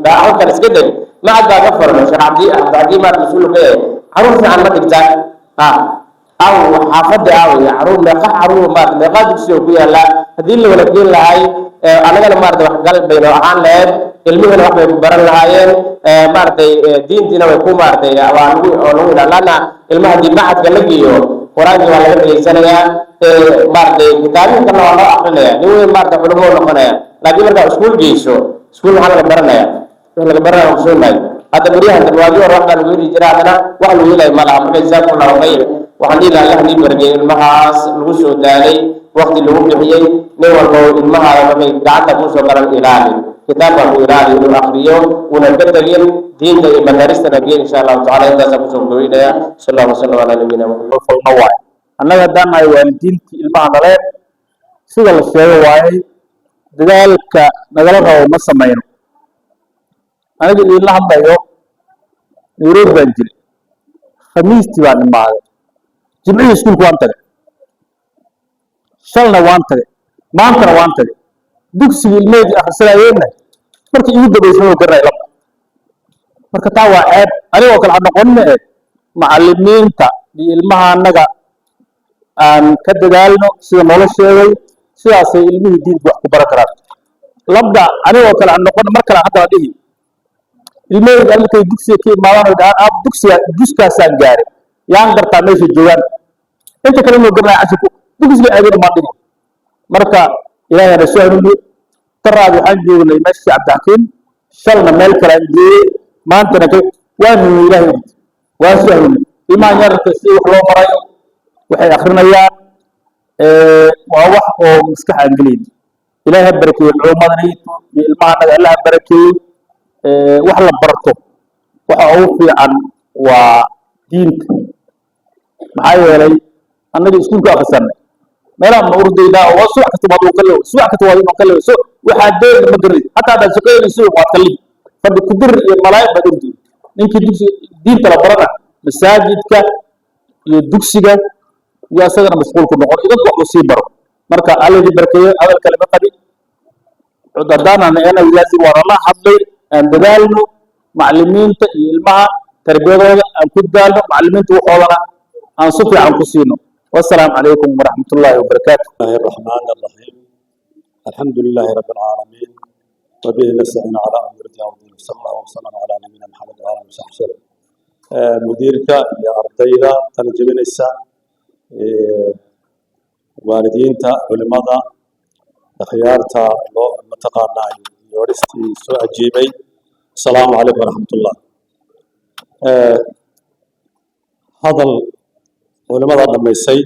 معاهد كان سكدر ما عاد بغفر له شرع عبد ما المسؤول كه عروس عن ما تجار أو حافظ أو عروس ما قح عروس ما قاد يسوي فيها لا هذه اللي ولا كين لهاي أنا قال ما أرد قلب بينه عن لهاد المهم راح يبرر لهاين ما أرد دين دينا ويكون ما أرد أو لا لنا المهدي ما عاد قلقيه قرآن ولا غير سنة مارد كتابين كنا ولا أقلنا نوي مارد علماء نقنا لكن مرة سكول جيشو سكول حنا كبرنا وصول ماي هذا مريح أنت الواجب ورحنا نقول إجراءنا وحلو إلى ملا أمر جزاكم الله خير وحدي لا الله نبرجين المهاس الوسو دالي وقت اللي هو بحيي نور قول المها لما قعدت موسى قرن إيراني كتاب إيراني الأخريو ونبتدين دين ده مدارسنا نبي إن شاء الله تعالى إذا سبحانه وتعالى صلى الله وسلم على نبينا محمد annaga haddaan nahay waalidiintii ilmaha dhaleen sida la sheego waayay dadaalka nagala rabo ma samayno aniga idinla hadlayo nairobi baan jiray khamiistii baan imaaday jimcihii iskuulka waan tagay shalna waan tagay maantana waan tagay dugsigii ilmeedii akhrisanayeenna markii igu dambaysay oo garanay laba marka taa waa ceeb anigoo kale ha noqonina macallimiinta iyo ilmaha annaga aan ka dadaalno sida noola sheegay sidaasay ilmihii diinka wax ku baran karaan labda anigoo kale aan noqon mar kale hadda dhihi ilmihii markay dugsiga ka imaadaan oo dhahaan duskaasaan gaaray yaan gartaa meesha joogaan inta kale inuu garanaya cashirku dugsiga aadina maan dhigo marka ilaahay na soo hanuuniyo taraad waxaan joognay meeshii cabdixakiim shalna meel kale aan geeyey maantana waan hanuuniyo ilaahay waan soo hanuuniyo ilmahan yararka si wax loo marayo waxay akrinayaan waa wax oo maskax aan gelin ilaahay barakeeyo culumadana iyo ilmaha anaga allah barakeeyo wax la barto waxa ugu fiican waa diinta maxaa yeelay annaga iskuulka akhrisanay meelaha ma urdaynaa oo subax kasta waad ka leeyo subax kasta waad ka leeyo waxaa deeq ma garay hatta hada shaqeynayso waad ka leeyo fadhi ku dir iyo malaa'ik baad urdi ninkii dugsi diinta la barana masaajidka iyo dugsiga iyo asagana mashquul ku noqon idan wax uu sii baro marka alladii barkeeyo hadal kale ma qadi cudadana ana laazim wara la hadlay aan dadaalno macallimiinta iyo ilmaha tarbiyadooda aan ku daalno macallimiinta waxoodana aan si fiican ku siino والسلام عليكم ورحمة الله وبركاته. بسم الله الرحمن الرحيم. الحمد لله رب العالمين وبه نستعين على أمر الدين صلى الله وسلم على نبينا محمد وعلى آله وصحبه وسلم. مديرك يا أرضيدا ترجمين الساعة والدينتا علماء خيارتا متقارنا يورستي سوء جيبي السلام عليكم ورحمة الله. هذا culimada dhamaysay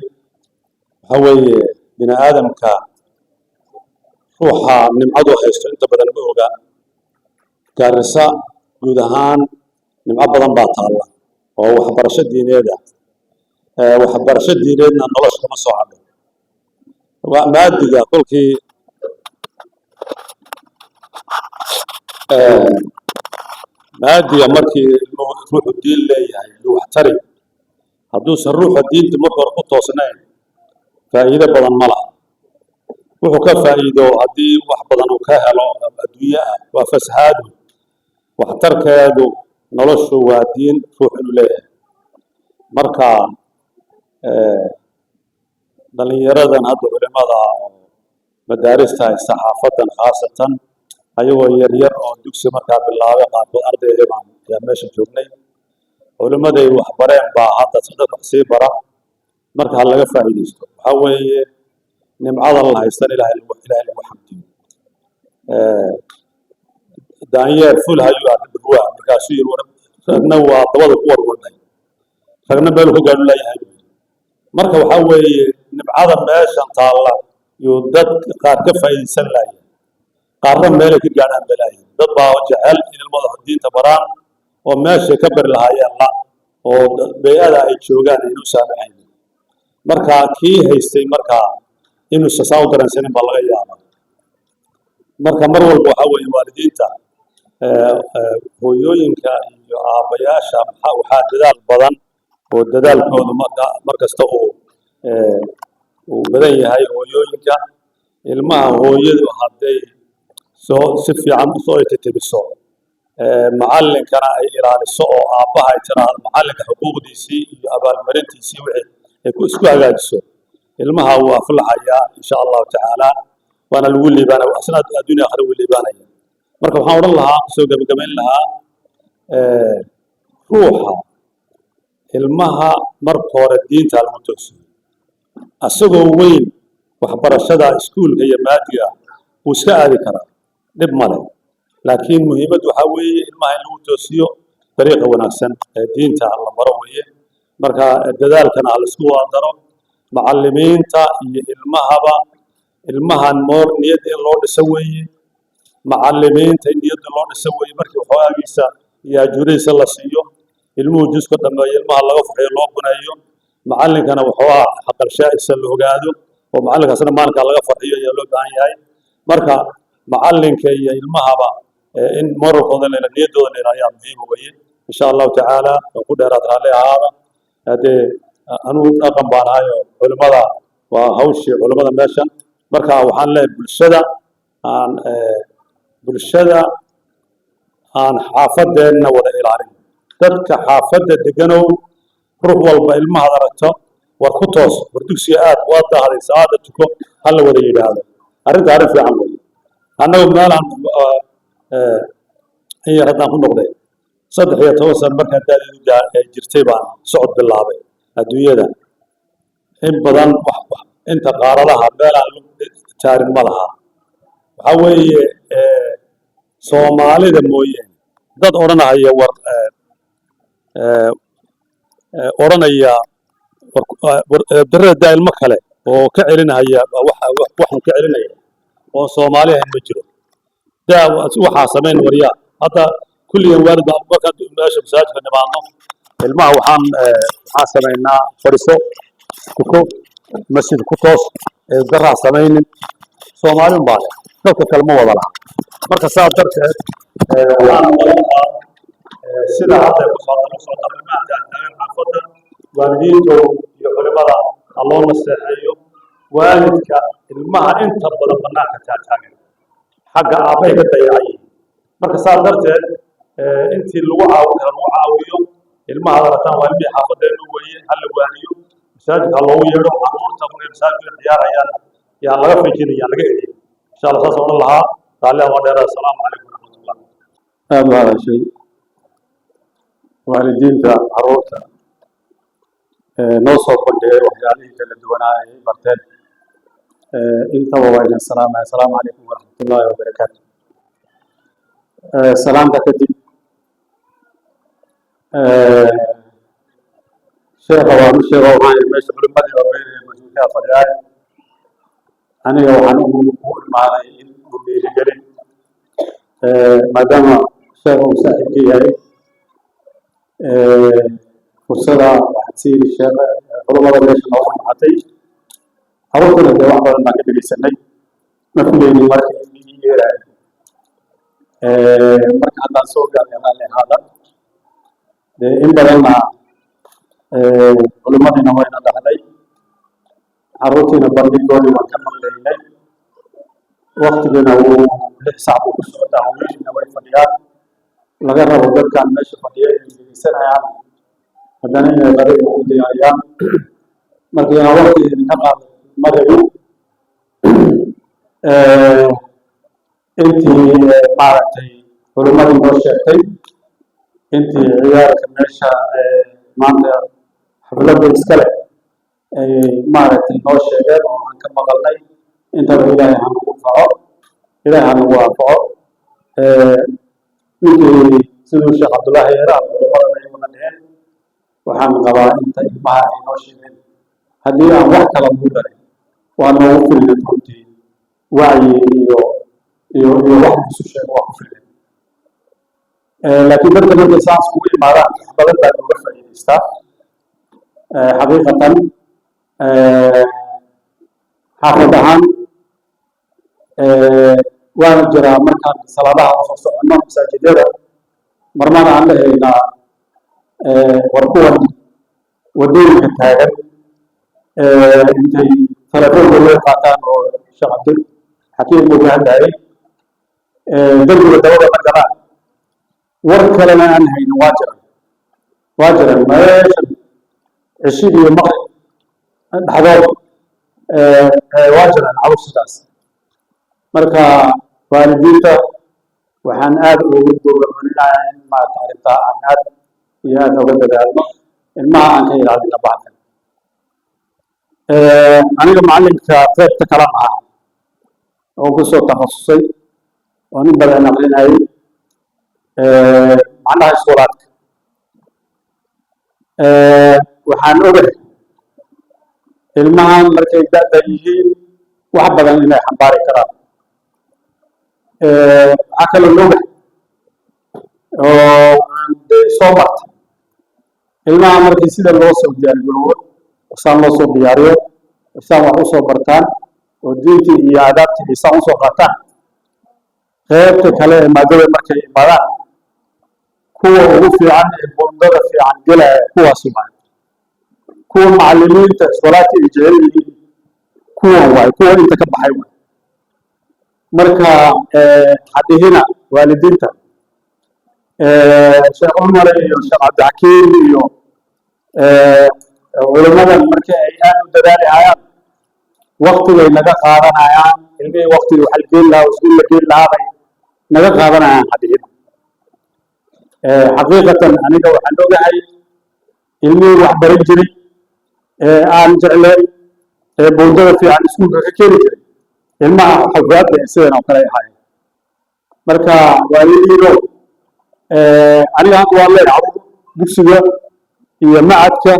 waxa weeye bini aadamka ruuxa nimcadu haysto inta badan ma oga gaarisa guud ahaan nimco badan baa taalla oo waxbarasho diineeda waxbarasho diineedna nolosha kama soo hadho waa maadiga kolkii maadiga markii ruuxu diin leeyahay iyo waxtari hadduusan ruuxa diinta marka hore ku toosnayn faa'iido badan ma laha wuxuu ka faa'iido haddii wax badan uu ka helo adduunye ah waa fasahaadu waxtarkeedu noloshu waa diin ruux inuu leeyahay marka dhalinyaradan hadda culimada madaarista saxaafadan khaasatan ayagoo yaryar oo dugsi markaa bilaabay qaarkood ardayda baan yaa meesha joognay culimaday wax bareen baa hadda saddex wax sii bara marka ha laga faa'iideysto waxaa weeye nimcadan la haystan ilaahay lagu xamdiyo daanyeer ful hayuu adduwaa markaasuu yiri ragna waa dabada ku warwadhay ragna meel ku gaadhu leeyahay marka waxaa weeye nimcada meeshan taalla iyo dad qaar ka faa'iideysan lahayn qaarna meelay ka gaadhaan balaayin dad baa jecel in ilmada diinta baraan oo meesha ka bari lahaayeen la oo beeyada ay joogaan inuu saamaxayn marka kii haystay marka inuu sasaw daransanin baa laga yaabaa marka mar walba waxa weeye waalidiinta hooyooyinka iyo aabayaasha waxaa dadaal badan oo dadaalkoodu markasta uu badan yahay hooyooyinka ilmaha hooyadu hadday si fiican usoo ititibiso macallinkana ay ilaaliso oo aabbaha ay tiraahdo macallinka xuquuqdiisii iyo abaalmarintiisii wixii ay isku hagaajiso ilmaha wuu aflaxayaa insha allahu tacaala waana lagu liibaanaya asna adduunya akhira wuu liibaanaya marka waxaan odhan lahaa soo gabagabayn lahaa ruuxa ilmaha marka hore diinta lagu toosiyo asagoo weyn waxbarashada iskuulka iyo maadiga wuu iska aadi karaa dhib male laakiin muhiimaddu waxaa weeye ilmaha in lagu toosiyo dariiqa wanaagsan ee diinta la baro weeye marka dadaalkana ha laisku waadaro macallimiinta iyo ilmahan moor niyadda in loo dhiso weeye macallimiinta in niyadda loo dhiso weeye markii waxoogagiisa iyo ajuuradiisa la siiyo ilmuhu juska dhammeeyo ilmaha laga fuxiyo loo buneeyo macallinkana waxoogaa xaqarshaa'isa la ogaado oo macallinkaasna maalinkaa laga farxiyo ayaa loo baahan yahay marka macallinka iyo ilmahaba in moralkooda la niyaddooda la ilaaliyaa muhiim weeye insha allahu tacaala oo ku dheeraad raalli ahaada haddee anugu dhaqan baan ahay oo culimada waa hawshii culimada meeshan marka waxaan leeyahay bulshada aan xaafadeenna wada ilaalin dadka xaafadda deganow ruux walba ilmahaad aragto war ku toos war dugsiga aad waa daahday salaada tuko ha la wada yidhaahdo arrinta arrin fiican weeye annagu meelaan in yar haddaan ku noqday 13 sano markaan daadii jirtay baan socod bilaabay adduunyada in badan inta qaaradaha meelaan jaarin ma laha waxaa weeye soomaalida mooyeen dad odhanaya odhanaya darada daa ilmo kale oo ka celinaya waxaan ka celinaya oo soomaali ahayn ma jiro daa waxaa samayn waryaa hadda kulligan waalid baan markaan meesha masaajidka nimaadno ilmaha waxaan samaynaa fadhiso tuko masjid ku toos daraa samaynin soomaalin baa leh dadka kale ma wada laha marka saa darteed waxaan walaalaha sida hadda ku soo darmaanta taagan xaafadda waalidiintu iyo culimada ha loo naseexeeyo waalidka ilmaha inta badan banaanka taagtaagan xagga aabbahay ka dayacayeen marka saa darteed intii lagu caawin kara lagu caawiyo ilmaha darataan waa ilmihii xaafadeenu weeye ha la waaniyo masaajidka ha loogu yeedho caruurta markay masaajidka ciyaarayaan yaa laga fejinaya yaa laga eliya insha allah saas odhan lahaa raalliha waa dheeraa asalaamu calaykum waraxmatullah aad u hadashay waalidiinta caruurta noo soo bandhigay waxyaalihii kala duwanaa ay barteen intaba waa idin salaamaya asalaamu calaykum waraxmatullaahi wabarakaatu salaamta kadib sheekha waan u sheega waxaan meesha culimadii horreynaya mas-uulkaa fadhiyaay aniga waxaan u imaaday in u dhiirigelin maadaama sheekha uu saaxiibka yahay fursada waxaad siini sheekha culimada meesha nooga baxatay carruurtuna dee wax badan baan ka dhegeysanay ma filaynin marka in yeeraayo marka haddaan soo gaarnay raalli ahaada dee in badanna culimadiina wayna dhahday carruurtiina bandhigoodii waan ka maqlaynay waktigiina wuu 6 saac buu ku socdaa haweenina way fadhiyaan laga rabo dadkan meesha fadhiya inay dhegeysanayaan haddana inay qadayga u diyaariyaan marka inaan wakti idinka qaado madayu intii maaragtay culimadii noo sheegtay intii ciyaarka meesha maanta xafladda iskale ay maaragtay noo sheegeen oo aan ka maqalnay intaba ilaahay ha nagu faco ilaahay ha nagu anfaco ninkii siduu sheekh cabdullaahi yeera culimadan ay wada dheheen waxaan qabaa inta ilmaha ay noo sheegeen haddii aan wax kala ugu darin waa noogu filnay runtii wacyi iyo wax isu sheego waa ku filnay laakiin dadka markay saas ugu imaadaan wax badan baa looga faa'iidaystaa xaqiiqatan xaafad ahaan waana jiraa markaan salaadaha usoo soconno masaajidada marmana aan dhahaynaa war kuwan wadooyinka taagan intay telefoonka qaataan oo sheekh cabdi xakiim uu ka hadlayay darbiga dabada la galaan war kalena aan hayno waa jiran meeshan cishi iyo maqrib dhexdood waa jiraan caruur sidaas marka waalidiinta waxaan aad ugu bogaadinayaa in maaragta arrintaa aan aad iyo aad uga dadaalno ilmaha aan ka ilaalino bacdan aniga macallinka qaybta kala ahaa oo ku soo takhasusay oo nin badan aqrinayay macnaha iskuulaadka waxaan ogahay ilmahan markay da'da yihiin wax badan inay xambaari karaan waxaa kaloo ogahay oo aan dee soo martay ilmaha markii sida loo soo diyaargaroobo isaan loo soo diyaariyo isaan wax usoo bartaan oo diintii iyo aadaabtii isaan usoo qaataan qaybta kale ee maadada markay imaadaan kuwa ugu fiican ee bundada fiican gelaya kuwaasi waay kuwa macallimiinta iskolaadka ay jecel yihiin kuwan waay kuwa inta ka baxay waay marka hadihina waalidiinta sheekh cumar iyo sheekh cabdixakiim iyo culimadan markii ay aad u dadaali hayaan waktigay naga qaadanayaan ilmihii waktigii waxaa geen lahaa iskuul la geen lahaa bay naga qaadanayaan hadihina xaqiiqatan aniga waxaan ogahay ilmihii wax baran jiray aan jecleen bundada fiican iskuulka ka keeni jiray ilmaha xafaadda sidan oo kale ay ahaayeen marka waalidiino aniga hadda waan leeyahay dugsiga iyo macadka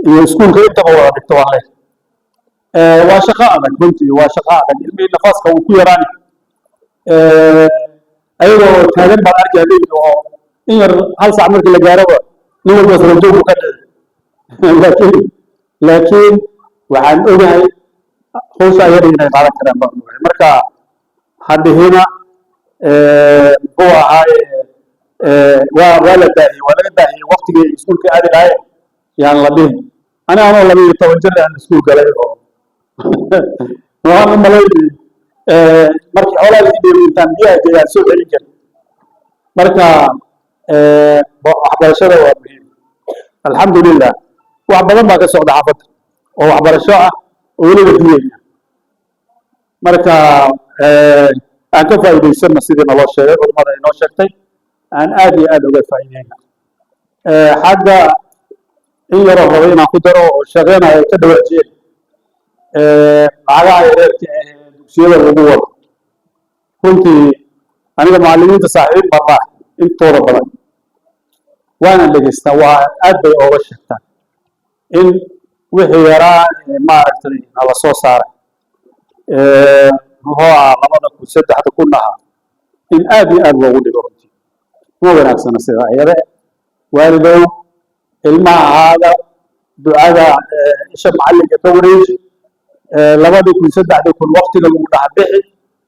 iyo iskuulka intaba wada dhigto waan leeyahay waa shaqo adag runtii waa shaqo adag ilmihii nafaaska uu ku yaraani ayagoo ayagoo taagan baan arkay habeenkii oo in yar hal saac markii la gaaraba nin walba sala joog ka dhici laakiin waxaan ogahay hawsha ayada inay qaadan karaan baan ogahay marka haddihina muxuu ahaaye waa la daahiyey waa laga daahiyey waqtigii iskuulka aadi lahaye yaan la dhihin ani anoo 12 jir aan iskuul galay oo waan u malaynayay markii xoolaha ii dheerin intaan biyaha geeyaan soo celin karin marka waxbarashada waa muhiim alxamdulilah wax badan baa ka socda xaafadda oo waxbarasho ah oo weliba diinaya marka aan ka faa'iidaysana sidii naloo sheegay culimada inoo sheegtay aan aad iyo aad uga faa'iideyna xagga in yaroo raba inaan ku daro oo shaqeynaya ay ka dhawaajiyeen lacagaha yareerka ee dugsiyada lagu wado runtii aniga macallimiinta saaxiib baan lahay intooda badan waana dhegeystaa waa aad bay ooga sheegtaan in wixii yaraa maaragtay nala soo saaray muxuu ahaa 2003 ahaa in aad iyo aad loogu dhigo runtii ma wanaagsana sidaa yare waalidow ilmaha ahaada ducada isha macallinka ka wareeji 2003 waqtiga lagu dhaha bixi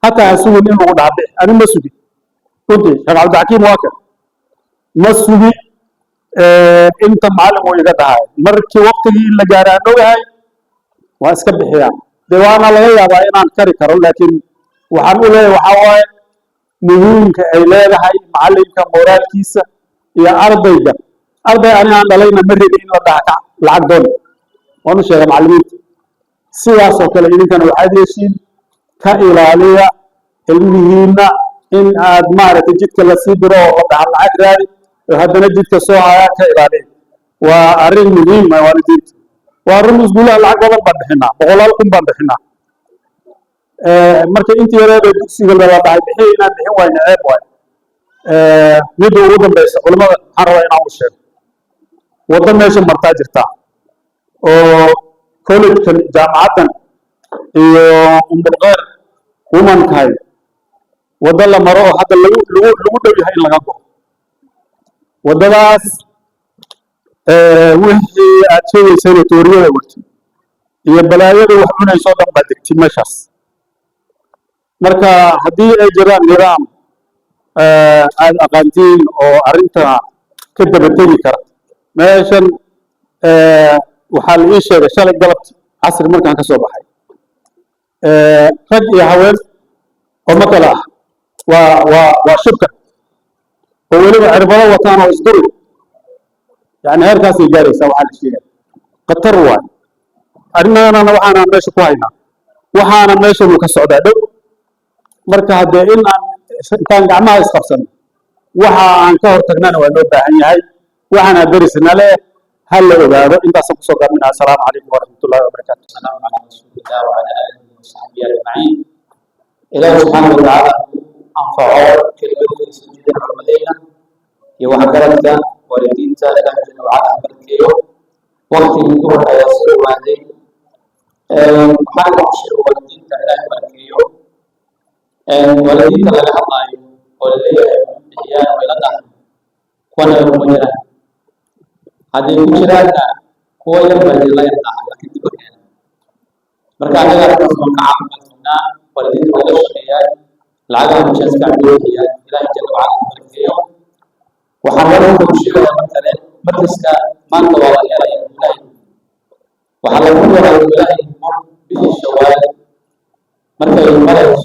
hataa ha sugin in lagu dhaha bixi ani ma sugi runtii sheekh cabdixakiim waa kan ma sugi inta macallin uu iga dhahay markii waqtigii in la gaaro aan ogahay waa iska bixiyaa dee waana laga yaabaa inaan kari karo laakiin waxaan u leeyahay waxaa waaye muhiimka ay leedahay macallinka moraalkiisa iyo ardayga arday ani aan dhalayna ma rabin in la dhaha lacag doon waan u sheega macallimiinta sidaasoo kale idinkana waxaad yeeshiin ka ilaaliya ilmihiinna in aad maaragtay jidka la sii diro oo la dhaha lacag raadi oo haddana jidka soo hayaan ka ilaaliya waa arrin muhiim ah waalidiinta waa run iskuulaha lacag badan baan bixinaa 100,000 kun baan bixinaa marka intii yareeda dugsiga la dhahay bixi inaan bixin wayna ceeb waay midda ugu dambaysa culimada waxaan rabaa inaan u sheego waddo meesha martaa jirta oo collegekan jaamacaddan iyo umbulqeer womankind waddo la maro oo hadda lagu dhow yahay in laga go'o waddadaas wixii aad sheegaysayna tooriyada warti iyo balaayada wax cunayso dhan baa degtay meeshaas marka haddii ay jiraan nidaam aad aqaantiin oo arrinta ka dabategi kara meeshan waxaa la ii sheegay shalay galabti casri markaan ka soo baxay rag iyo haween oo ma kala ah waa shubka oo weliba cirbado wataan oo isduri يعني هركاسي جاريسا وحال الشيء قطر واي أرنانا وحنا ماشي كوينا وحنا ماشي مكسعودة دو مركا هدي إن كان جماعة يسخفصن وحا عن كهر تجنانا ونوبة هاي وحنا درسنا له هل لو هذا أنت سبسوك من السلام عليكم ورحمة الله وبركاته. السلام على رسول الله وعلى آله وصحبه أجمعين. إله سبحانه وتعالى أنفعوا كلمة سجدة المدينة يوحكرتك والدينتا إله جل وعلا بركيه وقت يدور يصير وادي حال عشر والدينتا إله بركيه والدينتا لله الله والذي إحياء ولده كون المجرى هذه المجرى هو ينبغي الله يرضى لكن تبقى مركا على رسول كعب الفنان والدينتا ولا شقيان العالم مش أسكع بيوهي إله جل وعلا بركيه وحرمهم شيئا مثلا مجلسك ما انت والله يا إلهي وحرمهم على إلهي به الشوال متى الملك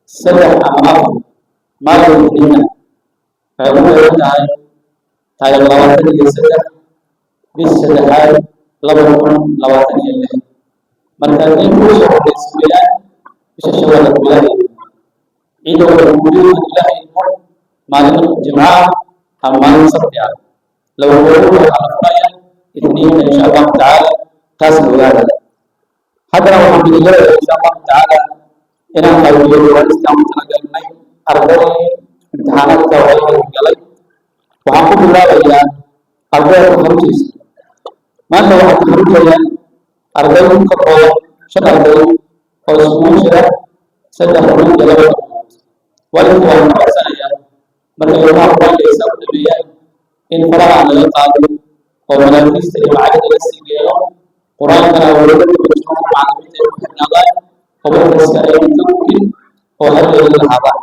سبع أمام ما يمكننا فيقول تعالى تعالى لواتن يسدح بالسدحات لواتن الله متى يقول السبيان مش الشوال الإلهي عيد وجود الإلهي ما لنا جماعة أما نصبح لو قلوا على فريا اثنين إن شاء الله تعالى قاسم هذا حتى لو الحمد لله إن شاء الله تعالى إن الله يقول والإسلام تنقلني أرضي امتحانات وغيره قلي وحقوق الله يا أرضي خمسيس ما شاء الله خمسة يا أرضي كقوة شد أرضي أو سمو شد سد خمسة جلبة ولكن هو سنة marka ilmaha qur-aanka ay saa u dhameeyaan in faraha laga qaado oo manaafista iyo macagada la sii geelo qur-aankana walaga dabajiro macalimiinta ay ku xidhnaadaan oo markaska ay ka gu'in oo haddeeda lahaadaan